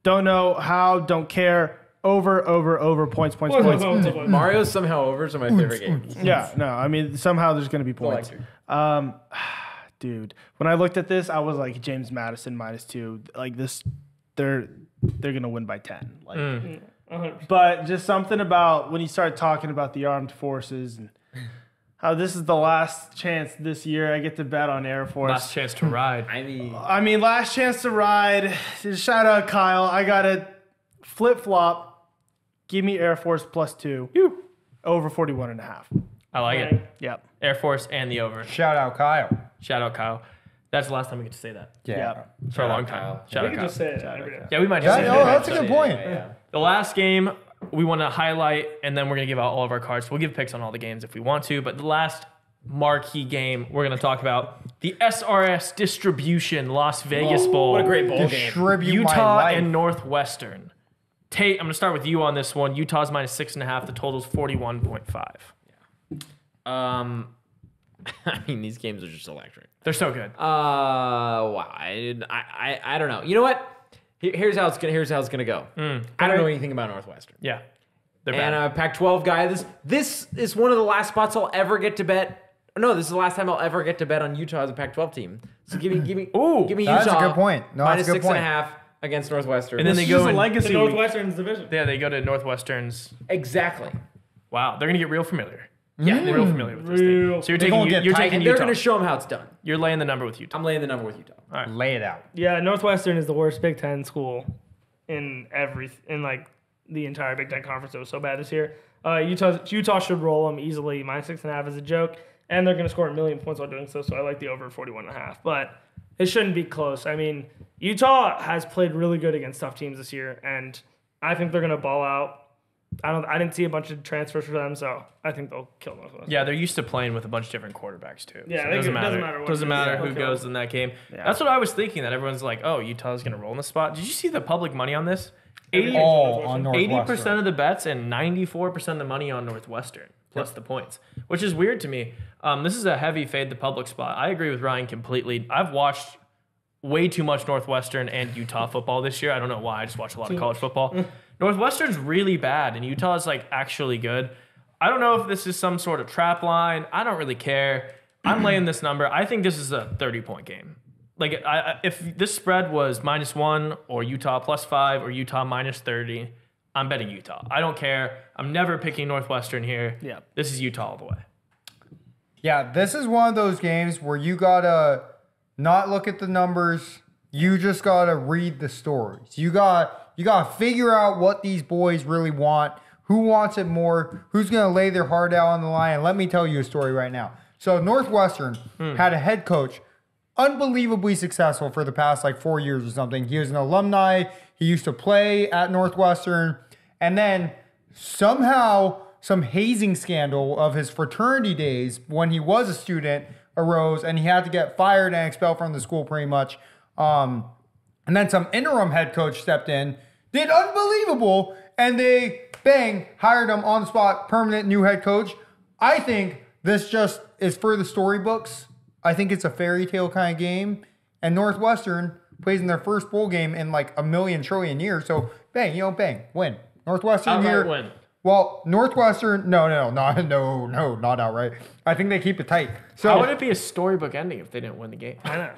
Don't know how, don't care. Over, points. Mario's somehow overs are my favorite games. Yeah, no, I mean, somehow there's going to be points. Dude, when I looked at this, I was like, James Madison -2. Like this, they're going to win by 10. Like, but just something about when you start talking about the armed forces and how this is the last chance this year I get to bet on Air Force. Last chance to ride. I mean, last chance to ride. Shout out Kyle. I got to flip-flop. Give me Air Force +2. Over 41.5. I like it. Yep. Air Force and the over. Shout out Kyle. Shout out Kyle. That's the last time we get to say that Yeah. for a long time. Kyle. Shout We out can Kyle. just say it every day. Yeah, we might just say Oh, that. that's a good point. The last game we want to highlight, and then we're going to give out all of our cards. We'll give picks on all the games if we want to, but the last marquee game we're going to talk about, the SRS Distribution Las Vegas Bowl. What a great bowl game. Distribute my Utah life. and Northwestern. Tate, I'm going to start with you on this one. Utah's -6.5. The total's 41.5. I mean, these games are just electric. They're so good. Wow. I don't know. You know what? Here's how it's gonna go. I don't know anything about Northwestern. Yeah. They're bad. And Pac-12 guy, this is one of the last spots I'll ever get to bet. No, this is the last time I'll ever get to bet on Utah as a Pac-12 team. So give me Utah. That's a good point. No, that's a good point. -6.5 against Northwestern. And then they This go is a in, legacy The week. Northwestern's division. yeah, they go to Northwestern's. exactly. Wow, they're going to get real familiar. Yeah, They're real familiar with this team. Real. So you're They're gonna taking get you're tight. taking And they're Utah. going to show them how it's done. You're laying the number with Utah. I'm laying the number with Utah. Lay it out. Yeah, Northwestern is the worst Big Ten school in like the entire Big Ten conference. It was so bad this year. Utah should roll them easily. -6.5 is a joke, and they're going to score 1 million points while doing so. So I like the over 41.5, but it shouldn't be close. I mean, Utah has played really good against tough teams this year, and I think they're going to ball out. I didn't see a bunch of transfers for them, so I think they'll kill Northwestern. Yeah, they're used to playing with a bunch of different quarterbacks too. Yeah, so it it doesn't matter what Doesn't team, matter yeah, who okay. goes in that game. That's what I was thinking. That everyone's like, "Oh, Utah's going to roll in the spot." Did you see the public money on this? All on Northwestern. 80% of the bets and 94% of the money on Northwestern plus the points, which is weird to me. This is a heavy fade the public spot. I agree with Ryan completely. I've watched way too much Northwestern and Utah football this year. I don't know why. I just watch a lot of college football. Northwestern's really bad, and Utah is like actually good. I don't know if this is some sort of trap line. I don't really care. I'm laying this number. I think this is a 30-point game. Like, if this spread was -1 or Utah +5 or Utah -30, I'm betting Utah. I don't care. I'm never picking Northwestern here. Yeah. This is Utah all the way. Yeah, this is one of those games where you gotta not look at the numbers. You just gotta read the stories. You gotta figure out what these boys really want. Who wants it more? Who's gonna lay their heart out on the line? And let me tell you a story right now. So Northwestern had a head coach, unbelievably successful for the past like 4 years or something. He was an alumni. He used to play at Northwestern. And then somehow some hazing scandal of his fraternity days when he was a student arose, and he had to get fired and expelled from the school pretty much. And then some interim head coach stepped in, did unbelievable, and they, bang, hired him on the spot, permanent new head coach. I think this just is for the storybooks. I think it's a fairy tale kind of game. And Northwestern plays in their first bowl game in like a million trillion years. So bang, bang, win. Northwestern Outright here. win. Well, Northwestern, no, not outright. I think they keep it tight. So How would it be a storybook ending if they didn't win the game? I know.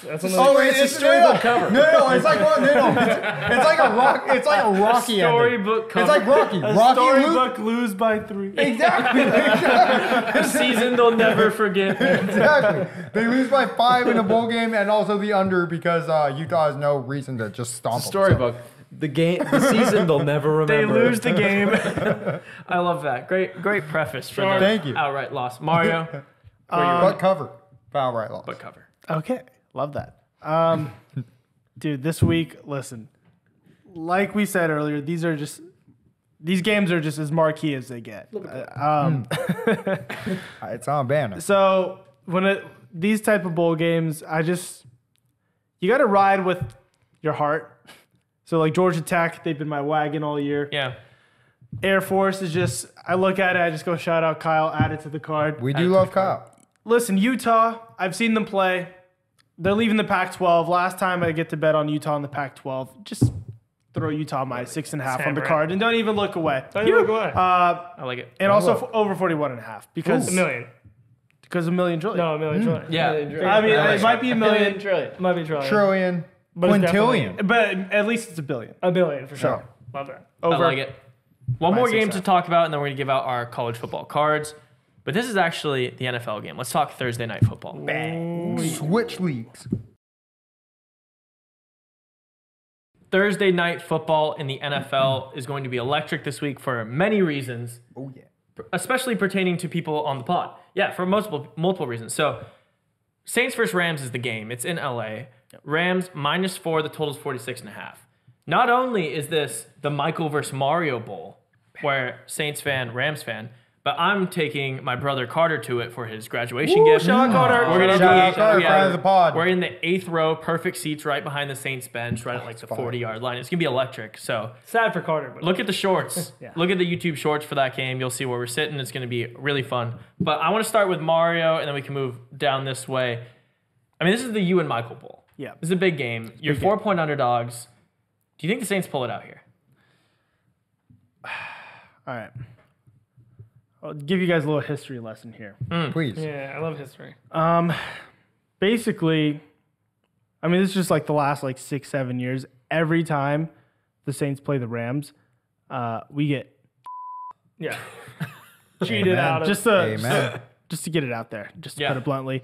That's it's a storybook cover. No, it's like one. No, it's like a rock. It's like a Rocky ending. Storybook cover. It's like Rocky. Rocky Storybook lose by 3. Exactly. A season they'll never forget. Exactly. They lose by 5 in a bowl game, and also the under because Utah has no reason to just stomp them. Storybook. The season they'll never remember. They lose the game. I love that. Great preface for the Thank you. outright loss. Mario, But cover. Foul right loss. but cover. Okay, love that. Dude, this week, listen, like we said earlier, these games are just as marquee as they get. It's on banner. So these type of bowl games, you got to ride with your heart. So like Georgia Tech, they've been my wagon all year. Yeah. Air Force is just, I look at it, I just go shout out Kyle, add it to the card. We do love Kyle. Listen, Utah, I've seen them play. They're leaving the Pac-12. Last time I get to bet on Utah in the Pac-12, just throw Utah minus 6.5 on the card and don't even look away. Don't even look away. I like it. And also over 41.5 because $1 million. Because $1 million trillion. No, $1 million trillion. Yeah. I mean, it might be $1 million. It might be trillion. Trillion. But it's Quintillion. But at least it's $1 billion. $1 billion for sure. Oh. Love that. I like it. One more minus game 6.5. to talk about, and then we're going to give out our college football cards. But this is actually the NFL game. Let's talk Thursday night football. Switch leagues. Thursday night football in the NFL is going to be electric this week for many reasons. Oh, yeah. Especially pertaining to people on the pod. Yeah, for multiple reasons. So, Saints versus Rams is the game. It's in LA. Rams -4, the total's 46.5. Not only is this the Michael versus Mario Bowl, where Saints fan, Rams fan, but I'm taking my brother Carter to it for his graduation gift. shout out Carter. We're gonna Shout out Carter, friend of the pod. We're in the 8th row, perfect seats right behind the Saints bench, right at like the 40-yard line. It's gonna be electric. So Sad for Carter. But look at the shorts. Look at the YouTube shorts for that game. You'll see where we're sitting. It's gonna be really fun. But I want to start with Mario, and then we can move down this way. I mean, this is the you and Michael Bowl. Yeah. This is a big game. You're 4-point underdogs. Do you think the Saints pull it out here? All right. I'll give you guys a little history lesson here. Please. yeah, I love history. Basically, I mean, this is just like the last like 6-7 years. Every time the Saints play the Rams, we get Yeah. Cheated out of. just Amen. to get it out there, just to Yeah. put it bluntly.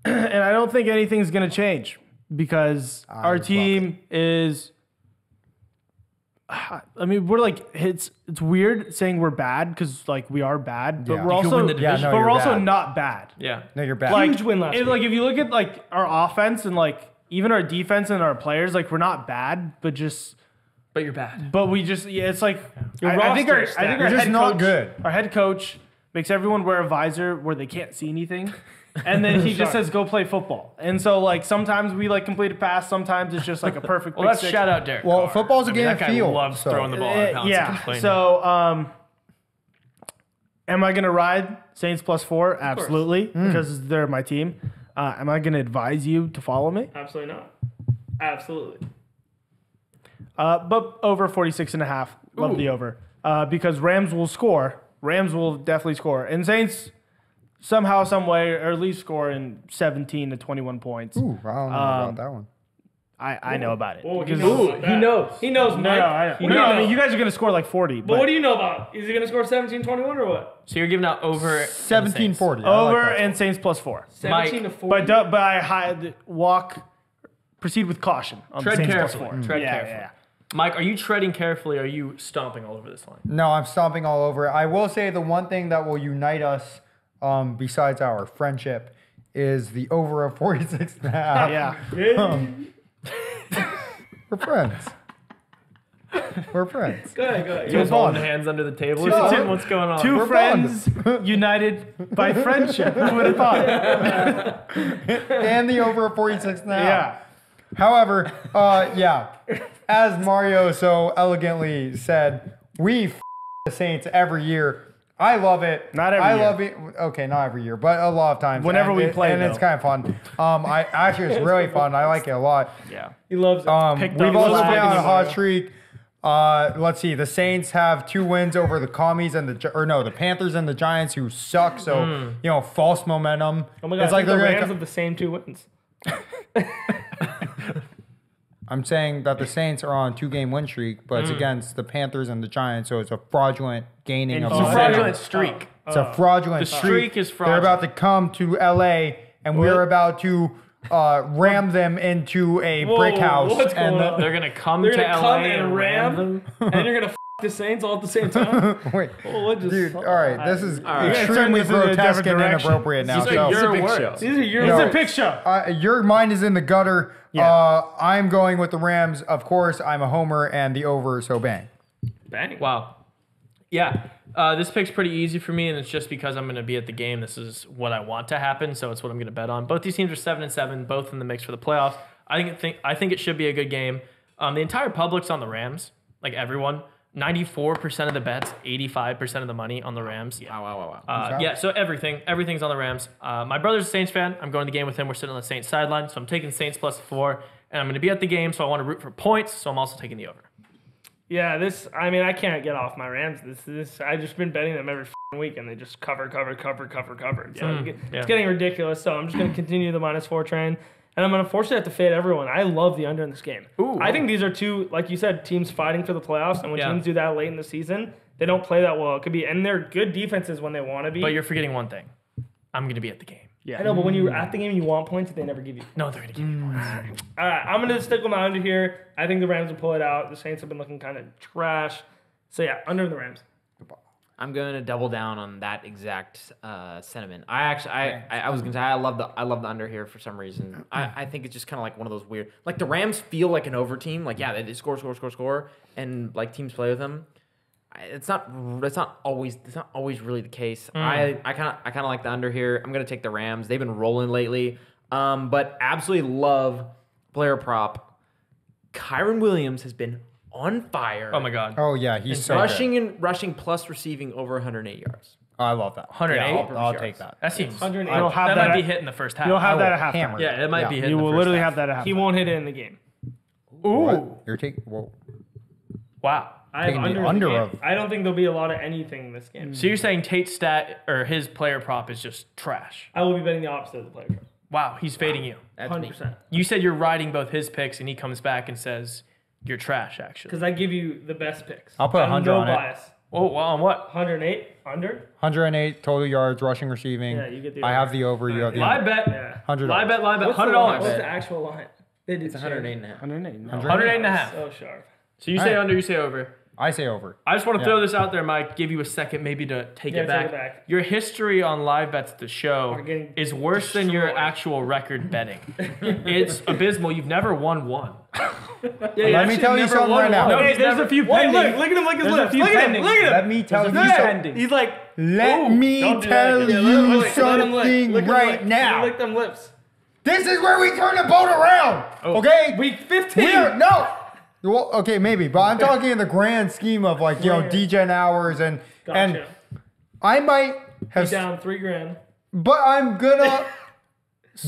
And I don't think anything's gonna change because our love team is. I mean, we're like it's weird saying we're bad because like we are bad, but Yeah. we're You could also win the division. but you're we're also bad. not bad. Yeah. No, you're bad. Like, Huge win last week. Like if you look at like our offense and like even our defense and our players, like we're not bad, but But you're bad. we just it's like Your I think our roster I think You're our just head not coach, good. Our head coach makes everyone wear a visor where they can't see anything. And then he just says, go play football. And so, like, sometimes we, like, complete a pass. Sometimes it's just, like, a perfect Well, big that's six. shout out Derek Well, Carr. football's a game that of guy feel, loves so- throwing the ball out of bounds. Yeah. and complaining. So, am I going to ride Saints +4? Absolutely, because they're my team. Am I going to advise you to follow me? Absolutely not. Absolutely. But over 46.5. Love the over. Because Rams will score. Rams will definitely score. And Saints somehow, some way, or at least score in 17 to 21 points. Ooh, I don't know about that one. I know about it. Ooh, Because- he knows. He knows, No, Mike. I What do you know? I mean, you guys are going to score like 40. But what do you know about? Is he going to score 17-21 or what? So you're giving out over 17-40. I Over like that. and Saints +4. 17 to 40. But I proceed with caution on Tread the Saints carefully. +4. Tread yeah, carefully. yeah. Mike, are you treading carefully? Or are you stomping all over this line? No, I'm stomping all over it. I will say the one thing that will unite us, besides our friendship, is the over of 46.5. Yeah. We're friends. We're friends. Go ahead. You guys fun. holding hands under the table or Two- something? What's going on? Two We're friends united by friendship. Who would have thought? And the over of 46.5. Yeah. However, yeah, as Mario so elegantly said, we the Saints every year. I love it. Not every I year. love it. Okay, not every year, but a lot of times. Whenever And we play, and it's though. kind of fun. It's really fun. I like it a lot. Yeah. He loves it. Picked We've up also flag been on a and hot streak. Let's see. The Saints have 2 wins over the Commies and the Panthers and the Giants, who suck. So false momentum. Oh my God, It's like the they're Rams gonna. have the same 2 wins. I'm saying that the Saints are on 2-game win streak, but it's against the Panthers and the Giants, so it's a fraudulent gaining of It's a momentum. fraudulent streak. It's a fraudulent The streak is They're fraudulent. about to come to LA, and we're about to ram them into a brick house. what's and going on? They're going to come They're to going to LA come and ram them. and you're going to the Saints all at the same time? Wait, Oh, what just- dude, all right, this is right. extremely Turn this in a grotesque different and direction. inappropriate now. These are So, your big words. show. These are your It's No. a pick show. your mind is in the gutter. Yeah. I'm going with the Rams. Of course, I'm a homer, and the over, so bang. Bang. Wow. Yeah. This pick's pretty easy for me, and it's just because I'm going to be at the game. This is what I want to happen, so it's what I'm going to bet on. Both these teams are 7-7, both in the mix for the playoffs. I think it should be a good game. The entire public's on the Rams, like everyone. 94% of the bets, 85% of the money on the Rams. Yeah. Wow. Yeah, so everything's on the Rams. My brother's a Saints fan. I'm going to the game with him. We're sitting on the Saints sideline, so I'm taking Saints plus 4, and I'm going to be at the game, so I want to root for points, so I'm also taking the over. Yeah, I can't get off my Rams. I've just been betting them every week, and they just cover. So it's getting ridiculous. So I'm just going to continue the -4 train, and I'm going to unfortunately have to fade everyone. I love the under in this game. I think these are two, like you said, teams fighting for the playoffs, and when teams do that late in the season, they don't play that well. It could be, and they're good defenses when they want to be. But you're forgetting one thing. I'm going to be at the game. Yeah. I know, but when you're at the game, you want points, they never give you. No, they're going to give you points. All right, I'm going to stick with my under here. I think the Rams will pull it out. The Saints have been looking kind of trash. So, yeah, under the Rams. I'm going to double down on that exact sentiment. I was going to say I love the under here for some reason. I think it's just kind of like one of those weird, like the Rams feel like an over team. Like, yeah, they score, and like teams play with them. It's not always really the case. I kind of like the under here. I'm gonna take the Rams. They've been rolling lately, but absolutely love player prop. Kyron Williams has been on fire. Oh my god. Oh yeah, he's so rushing plus receiving over 108 yards. Oh, I love that. 108. Yeah, I'll take that. That seems. 108. That might be hit in the first half. You'll have that at halftime. Hammer. Yeah, it might be hit. You in the will first literally half. have that at halftime. He won't hit it in the game. Ooh, you're taking. Whoa. Wow. I have Taking the under under the of- game. I don't think there'll be a lot of anything in this game. So you're saying Tate's stat or his player prop is just trash? I will be betting the opposite of the player. Wow, he's fading you. That's 100%. You said you're riding both his picks, and he comes back and says you're trash. Actually, Because I give you the best picks. I'll put I have 100 no on it. bias. oh, well, on what? 108 under. 108 total yards, rushing, receiving. Yeah, you get the I over. have the over. You have the Live under. bet. Yeah. $100. Live bet. What's the line? $100. What's the actual line? They did It's 108 and a half. 108 and a half. So sharp. So you say Alright. under, you say over. I say over. I just want to throw this out there, Mike. Give you a second, maybe to take Yeah, it back. take it back. Your history on live bets at the show Are getting is worse than your destroyed. actual record betting. It's abysmal. You've never won one. Let me tell you something right now. No, Hey, there's a few Wait, pending. look at him, look at his There's a lips. few Look at him, pending. look at him. Let me tell you There's a few something. pending. He's like, Let ooh, me don't do tell that. Yeah, you let him lick, something Look at him right lick. now. Lick them lips. This is where we turn the boat around. Okay? Week 15. No. Well, okay, maybe, but I'm talking in the grand scheme of like, Degen hours and Gotcha. I might have, He's down $3,000. but I'm gonna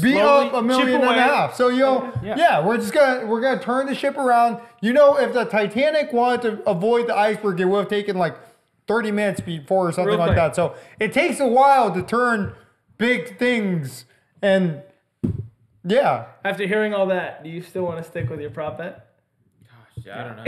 be Slowly up $1.5 million. chip away. So we're gonna turn the ship around. If the Titanic wanted to avoid the iceberg, it would have taken like 30 minutes before or something Real like quick. that. So it takes a while to turn big things, and yeah. After hearing all that, do you still want to stick with your prop bet? I don't know.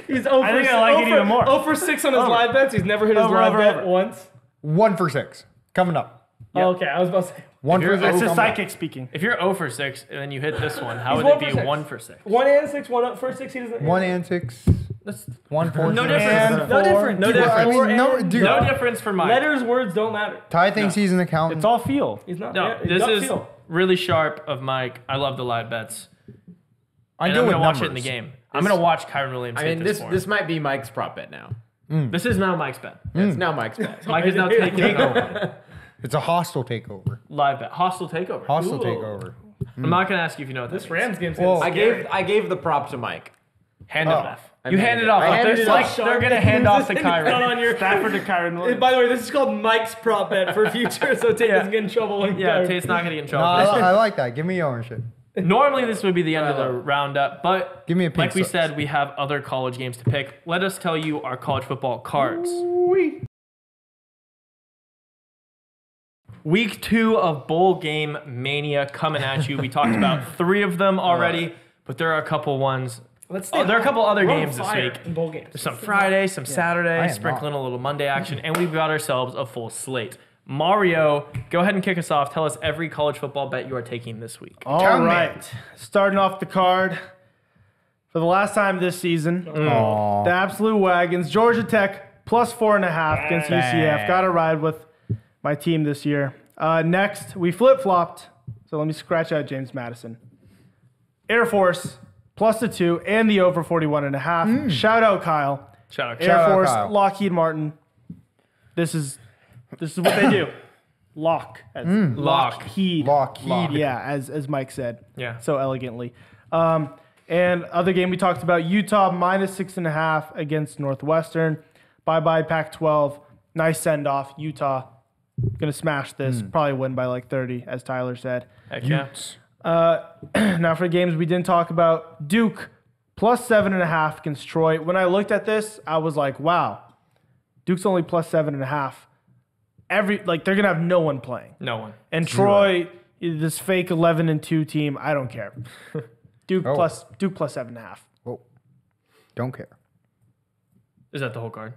He's over. I think I like it even more. 0 for 6 on his live bets. He's never hit his live bet once. 1 for 6 coming up. Oh, okay, I was about to say. 1 for 6. That's the coming up. psychic speaking. If you're 0 for 6 and then you hit this one, how He's would it 1 be for 6. 1 for 6? 1 and 6, 1 up for 6. He doesn't. 1 and 6. That's 1 for No 6. difference. And No 4. difference. No Dude, I difference. mean, no, dude. no difference for Mike. Letters, words don't matter. Ty thinks he's an accountant. It's all feel. He's not. No, yeah, this gut is feel. really sharp of Mike. I love the live bets. I And do I'm with gonna watch numbers. it in the game. I'm gonna watch Kyron Williams. I mean, hit this form. this might be Mike's prop bet now. This is now Mike's bet. It's now Mike's bet. Mike is now taking over. It's a hostile takeover. Live bet. Hostile takeover. Hostile Ooh. takeover. I'm not gonna ask you if you know what This this Rams game's Well, getting I gave the prop to Mike. Hand it Oh. off. I You handed hand it it. off. I Like, handed they're it like off. they're gonna hand off to It's not Kyron. on your Stafford to Kyron Williams. By the way, this is called Mike's prop bet for future, so Tate doesn't get in trouble when Yeah, Tate's not gonna get in No, trouble. I like that. Give me ownership. Normally this would be the end of the roundup, but Give me a pink like we slips. said, we have other college games to pick. Let us tell you our college football cards. Week 2 of bowl game mania coming at you. We talked about 3 of them already, but there are a couple ones. Let's Oh, there are a couple other We're on games this fire week. in bowl games. There's some Friday, some I Saturday, am sprinkling a little Monday action, and we've got ourselves a full slate. Mario, go ahead and kick us off. Tell us every college football bet you are taking this week. All Tell me. right. Starting off the card for the last time this season. Aw. The absolute wagons. Georgia Tech plus 4.5 against UCF. Got to ride with my team this year. Next, we flip-flopped. So let me scratch out James Madison. Air Force plus the 2 and the over 41.5. Shout out Kyle. Shout out. Air Force, Kyle. Lockheed Martin. This is what they do. Lockheed. Lockheed. Yeah, as Mike said. Yeah. So elegantly. And other game we talked about, Utah -6.5 against Northwestern. Bye-bye Pac-12. Nice send-off. Utah gonna smash this. Probably win by like 30, as Tyler said. Heck yeah. Now for the games we didn't talk about, Duke +7.5 against Troy. When I looked at this, I was like, wow, Duke's only +7.5. They're gonna have no one playing. No one. And Troy, this fake 11-2 team, I don't care. Duke plus 7.5. Whoa. Don't care. Is that the whole card?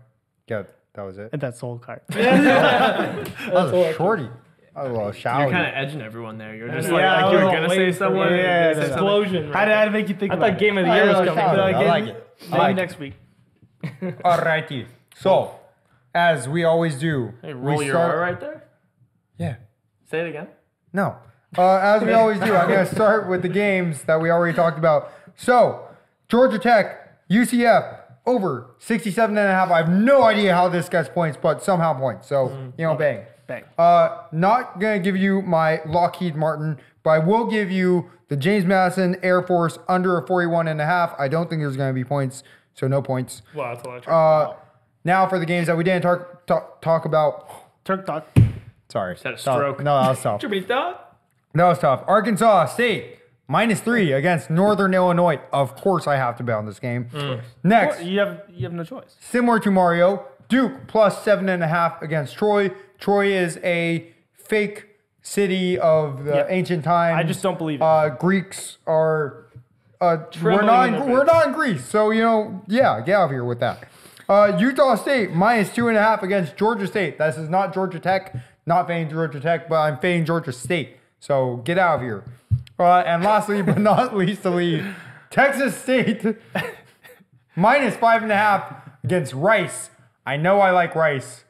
Yeah, that was it. And that's the whole card. That was a shorty. A little shower. You're kind of edging everyone there. You're just Yeah, like I you were was gonna say waiting for someone. it. Yeah, Say yeah, something. Explosion. How did I make you think I about thought game of the I year was like coming. shout out. Maybe I like it. maybe next week. Alrighty. So, as we always do, Hey, roll we your R right there. Yeah. Say it again. No. As we always do, I'm going to start with the games that we already talked about. So, Georgia Tech, UCF, over 67.5. I have no idea how this gets points, but somehow points. So, bang. Bang. Not going to give you my Lockheed Martin, but I will give you the James Madison Air Force under a 41.5. I don't think there's going to be points, so no points. Wow, that's a lot of trouble. Now for the games that we didn't talk about. Turk talk. Sorry. Had a stroke. No, that was tough. Tribita? That was tough. Arkansas State, -3 against Northern Illinois. Of course I have to bet on this game. Next, You have no choice. similar to Mario, Duke +7.5 against Troy. Troy is a fake city of the ancient times. I just don't believe it. Greeks are... we're Trembling in their not in Greece, so, get out of here with that. Utah State, -2.5 against Georgia State. This is not Georgia Tech. Not fading Georgia Tech, but I'm fading Georgia State. So get out of here. And lastly, but not least, Texas State -5.5 against Rice. I know I like rice,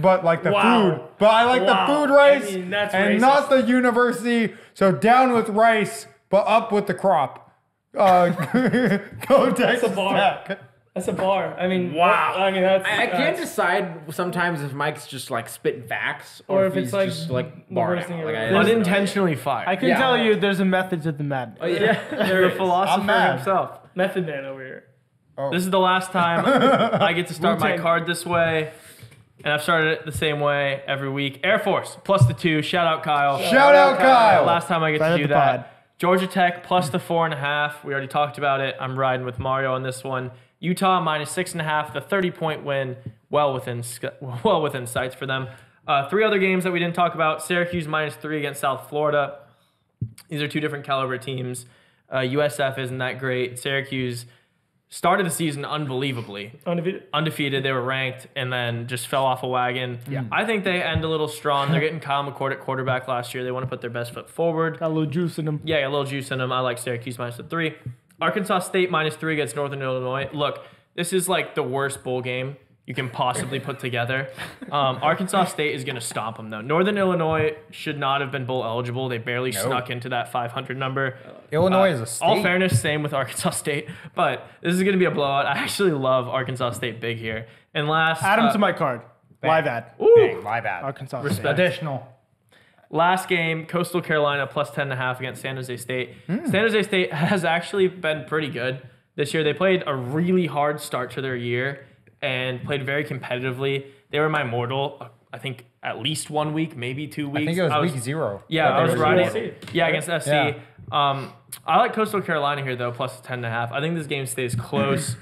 but like the food. But I like the food rice that's and racist. not the university. So down with rice, but up with the crop. Go Texas Tech. That's a bar. I mean, Wow. I mean, that's. I can't that's- decide sometimes if Mike's just like spitting facts Or if he's it's, like, just like the barring. worst thing Like, ever. I- Unintentionally fired. I can Yeah. tell you there's a method to the madness. Oh, yeah. You're a philosopher I'm mad. himself. Method man over here. This is the last time I get to start my Wu-Tang. card this way. And I've started it the same way every week. Air Force +2. Shout out Kyle. Shout out Kyle. Last time I get Friend to of do the that. pod. Georgia Tech +4.5. We already talked about it. I'm riding with Mario on this one. Utah -6.5. The 30-point win, well within sights for them. Three other games that we didn't talk about. Syracuse -3 against South Florida. These are two different caliber teams. USF isn't that great. Syracuse started the season unbelievably. Undefeated. They were ranked and then just fell off a wagon. Yeah. I think they end a little strong. They're getting Kyle McCord at quarterback last year. They want to put their best foot forward. Got a little juice in them. Yeah, a little juice in them. I like Syracuse -3. Arkansas State -3 against Northern Illinois. Look, this is like the worst bowl game you can possibly put together. Arkansas State is going to stomp them, though. Northern Illinois should not have been bowl eligible. They barely snuck into that 500 number. Illinois is a state. All fairness, same with Arkansas State. But this is going to be a blowout. I actually love Arkansas State big here. And last... Add them to my card. Live ad. Bang, my bad. Arkansas Respect. State. Additional. Last game, Coastal Carolina +10.5 against San Jose State. San Jose State has actually been pretty good this year. They played a really hard start to their year and played very competitively. They were my mortal, I think, at least 1 week, maybe 2 weeks. I think it was week 0. Yeah, I was were riding. zero. Yeah, against SC. Yeah. I like Coastal Carolina here, though, +10.5. I think this game stays close.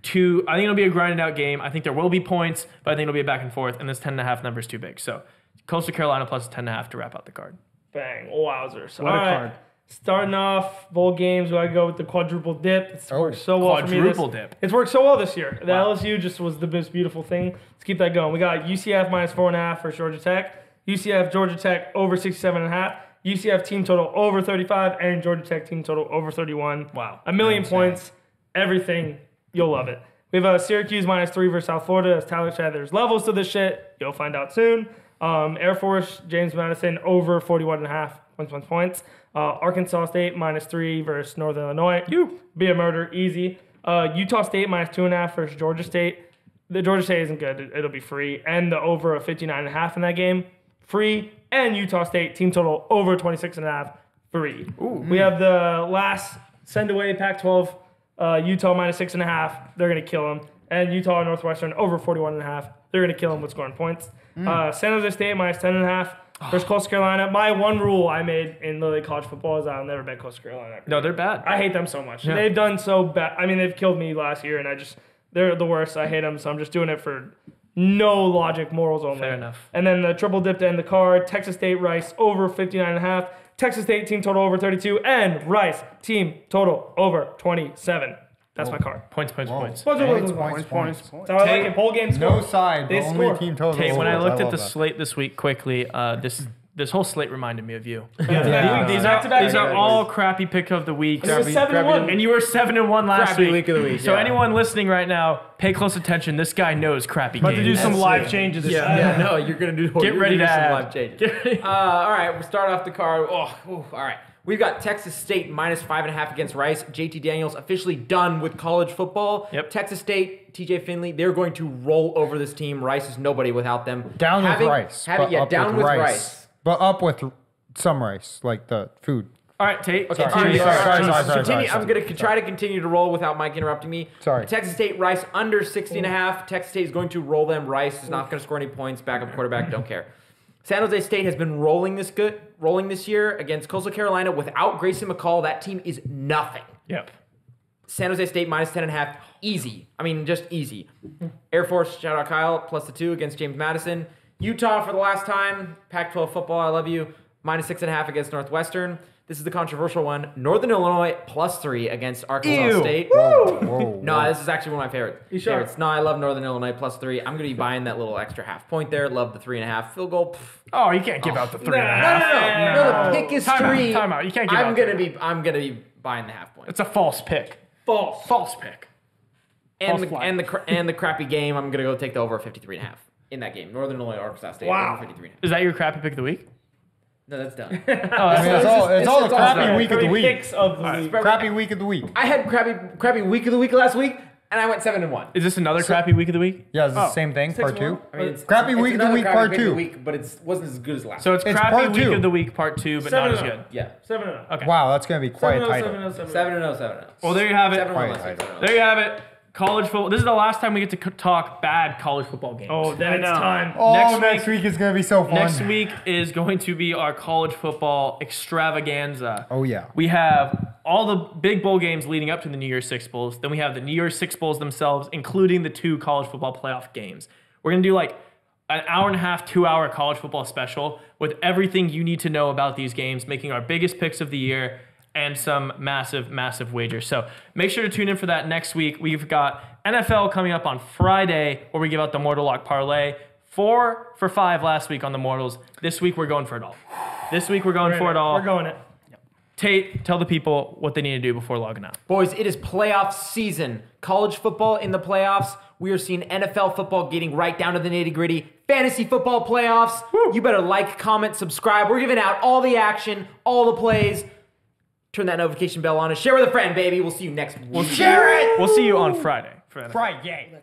I think it'll be a grinded out game. I think there will be points, but I think it'll be a back and forth, and this 10.5 number is too big. So Coastal Carolina +10.5 to wrap out the card. Bang. Wowzers. What a All right. card. Starting off bowl games, we gotta go with the quadruple dip. It's worked so well for me. Quadruple dip. It's worked so well this year. The LSU just was the most beautiful thing. Let's keep that going. We got UCF -4.5 for Georgia Tech. UCF Georgia Tech over 67.5. UCF team total over 35 and Georgia Tech team total over 31. Wow. A million points. Everything. You'll love it. We have Syracuse -3 versus South Florida. As Tyler said, there's levels to this shit. You'll find out soon. Air Force, James Madison over 41.5 points. Arkansas State -3 versus Northern Illinois. Be a murder, easy. Utah State -2.5 versus Georgia State. the Georgia State isn't good. It'll be free. And the over of 59.5 in that game, free. And Utah State team total over 26.5, free. We have the last send away Pac-12, Utah minus 6.5. They're going to kill them. And Utah and Northwestern over 41.5. They're going to kill them with scoring points. San Jose State minus 10.5. Versus Coastal Carolina. My one rule I made in the college football is I'll never bet Coastal Carolina. No, they're bad. I hate them so much. Yeah. They've done so bad. I mean, they've killed me last year, and they're the worst. I hate them, so I'm just doing it for no logic, morals only. Fair enough. And then the triple dip to end the card, Texas State, Rice, over 59.5. Texas State team total over 32, and Rice team total over 27. That's my card. Points. Points. That's how I like it. Bowl game score. No side, They but only score. team total. Tate, when I looked at the love that. slate this week quickly, this whole slate reminded me of you. Yeah. These are all crappy pick of the week. It was 7-1. And you were 7-1 last Crappy week. week of the week, So yeah. anyone listening right now, pay close attention. This guy knows crappy About games. to do some That's live it. changes. Yeah, no, you're gonna do. Get you're ready gonna to do some add. live changes. Get ready. All right, we'll start off the card. All right. We've got Texas State minus 5.5 against Rice. JT Daniels officially done with college football. Yep. Texas State, TJ Finley, they're going to roll over this team. Rice is nobody without them. Down with Rice. but up down with Rice. But up with some rice, like the food. All right, Tate. Okay, continue. Sorry. I'm going to try to continue to roll without Mike interrupting me. Sorry. Texas State, Rice under 60.5. Texas State is going to roll them. Rice is not going to score any points. Backup quarterback, don't care. San Jose State has been rolling this year against Coastal Carolina without Grayson McCall. That team is nothing. Yep. San Jose State minus 10.5, easy. I mean, just easy. Air Force, shout out Kyle, plus the 2 against James Madison. Utah for the last time, Pac-12 football, I love you, minus 6.5 against Northwestern. This is the controversial one. Northern Illinois plus 3 against Arkansas State. Whoa. No, this is actually one of my favorites. You sure? No, I love Northern Illinois plus 3. I'm going to be buying that little extra half point there. Love the 3.5 field goal. Oh, you can't give out the 3.5. No, the pick is 3. Time out. You can't give I'm out going to be buying the half point. It's a false pick. False pick. And the crappy game, I'm going to go take the over 53.5 in that game. Northern Illinois, Arkansas State, Wow. over 53.5. Is that your crappy pick of the week? No, that's done. I mean, it's all the crappy week of the week. Picks of the week. Crappy week of the week. I had crappy week of the week last week, and I went 7-1. Is this another crappy week of the week? Yeah, it's the same thing. Part 2. I mean, it's Crappy week of the another week, crappy part pick of the 2. week, but it wasn't as good as last. So it's It's crappy part week 2. of the week, part 2, but not as good. yeah, 7-0. Okay. Wow, that's going to be quite tight. 7-0, 7-0. Well, there you have it. 7-1 Quite last week, tight. 7-0. There you have it. College football. This is the last time we get to talk bad college football games. Oh, then it's time. Oh, Next next week is going to be so fun. Next week is going to be our college football extravaganza. Oh, yeah. We have all the big bowl games leading up to the New Year's Six Bowls. Then we have the New Year's Six Bowls themselves, including the 2 college football playoff games. We're going to do like an hour and a half, 2-hour college football special with everything you need to know about these games, making our biggest picks of the year and some massive, massive wagers. So make sure to tune in for that next week. We've got NFL coming up on Friday where we give out the Mortal Lock Parlay. 4 for 5 last week on the Mortals. This week we're going for it all. This week we're going for it all. We're going it. Tate, tell the people what they need to do before logging out. Boys, it is playoff season. College football in the playoffs. We are seeing NFL football getting right down to the nitty-gritty. Fantasy football playoffs. You better like, comment, subscribe. We're giving out all the action, all the plays. Turn that notification bell on and share with a friend, baby. We'll see you next week. We'll see you on Friday. Friday.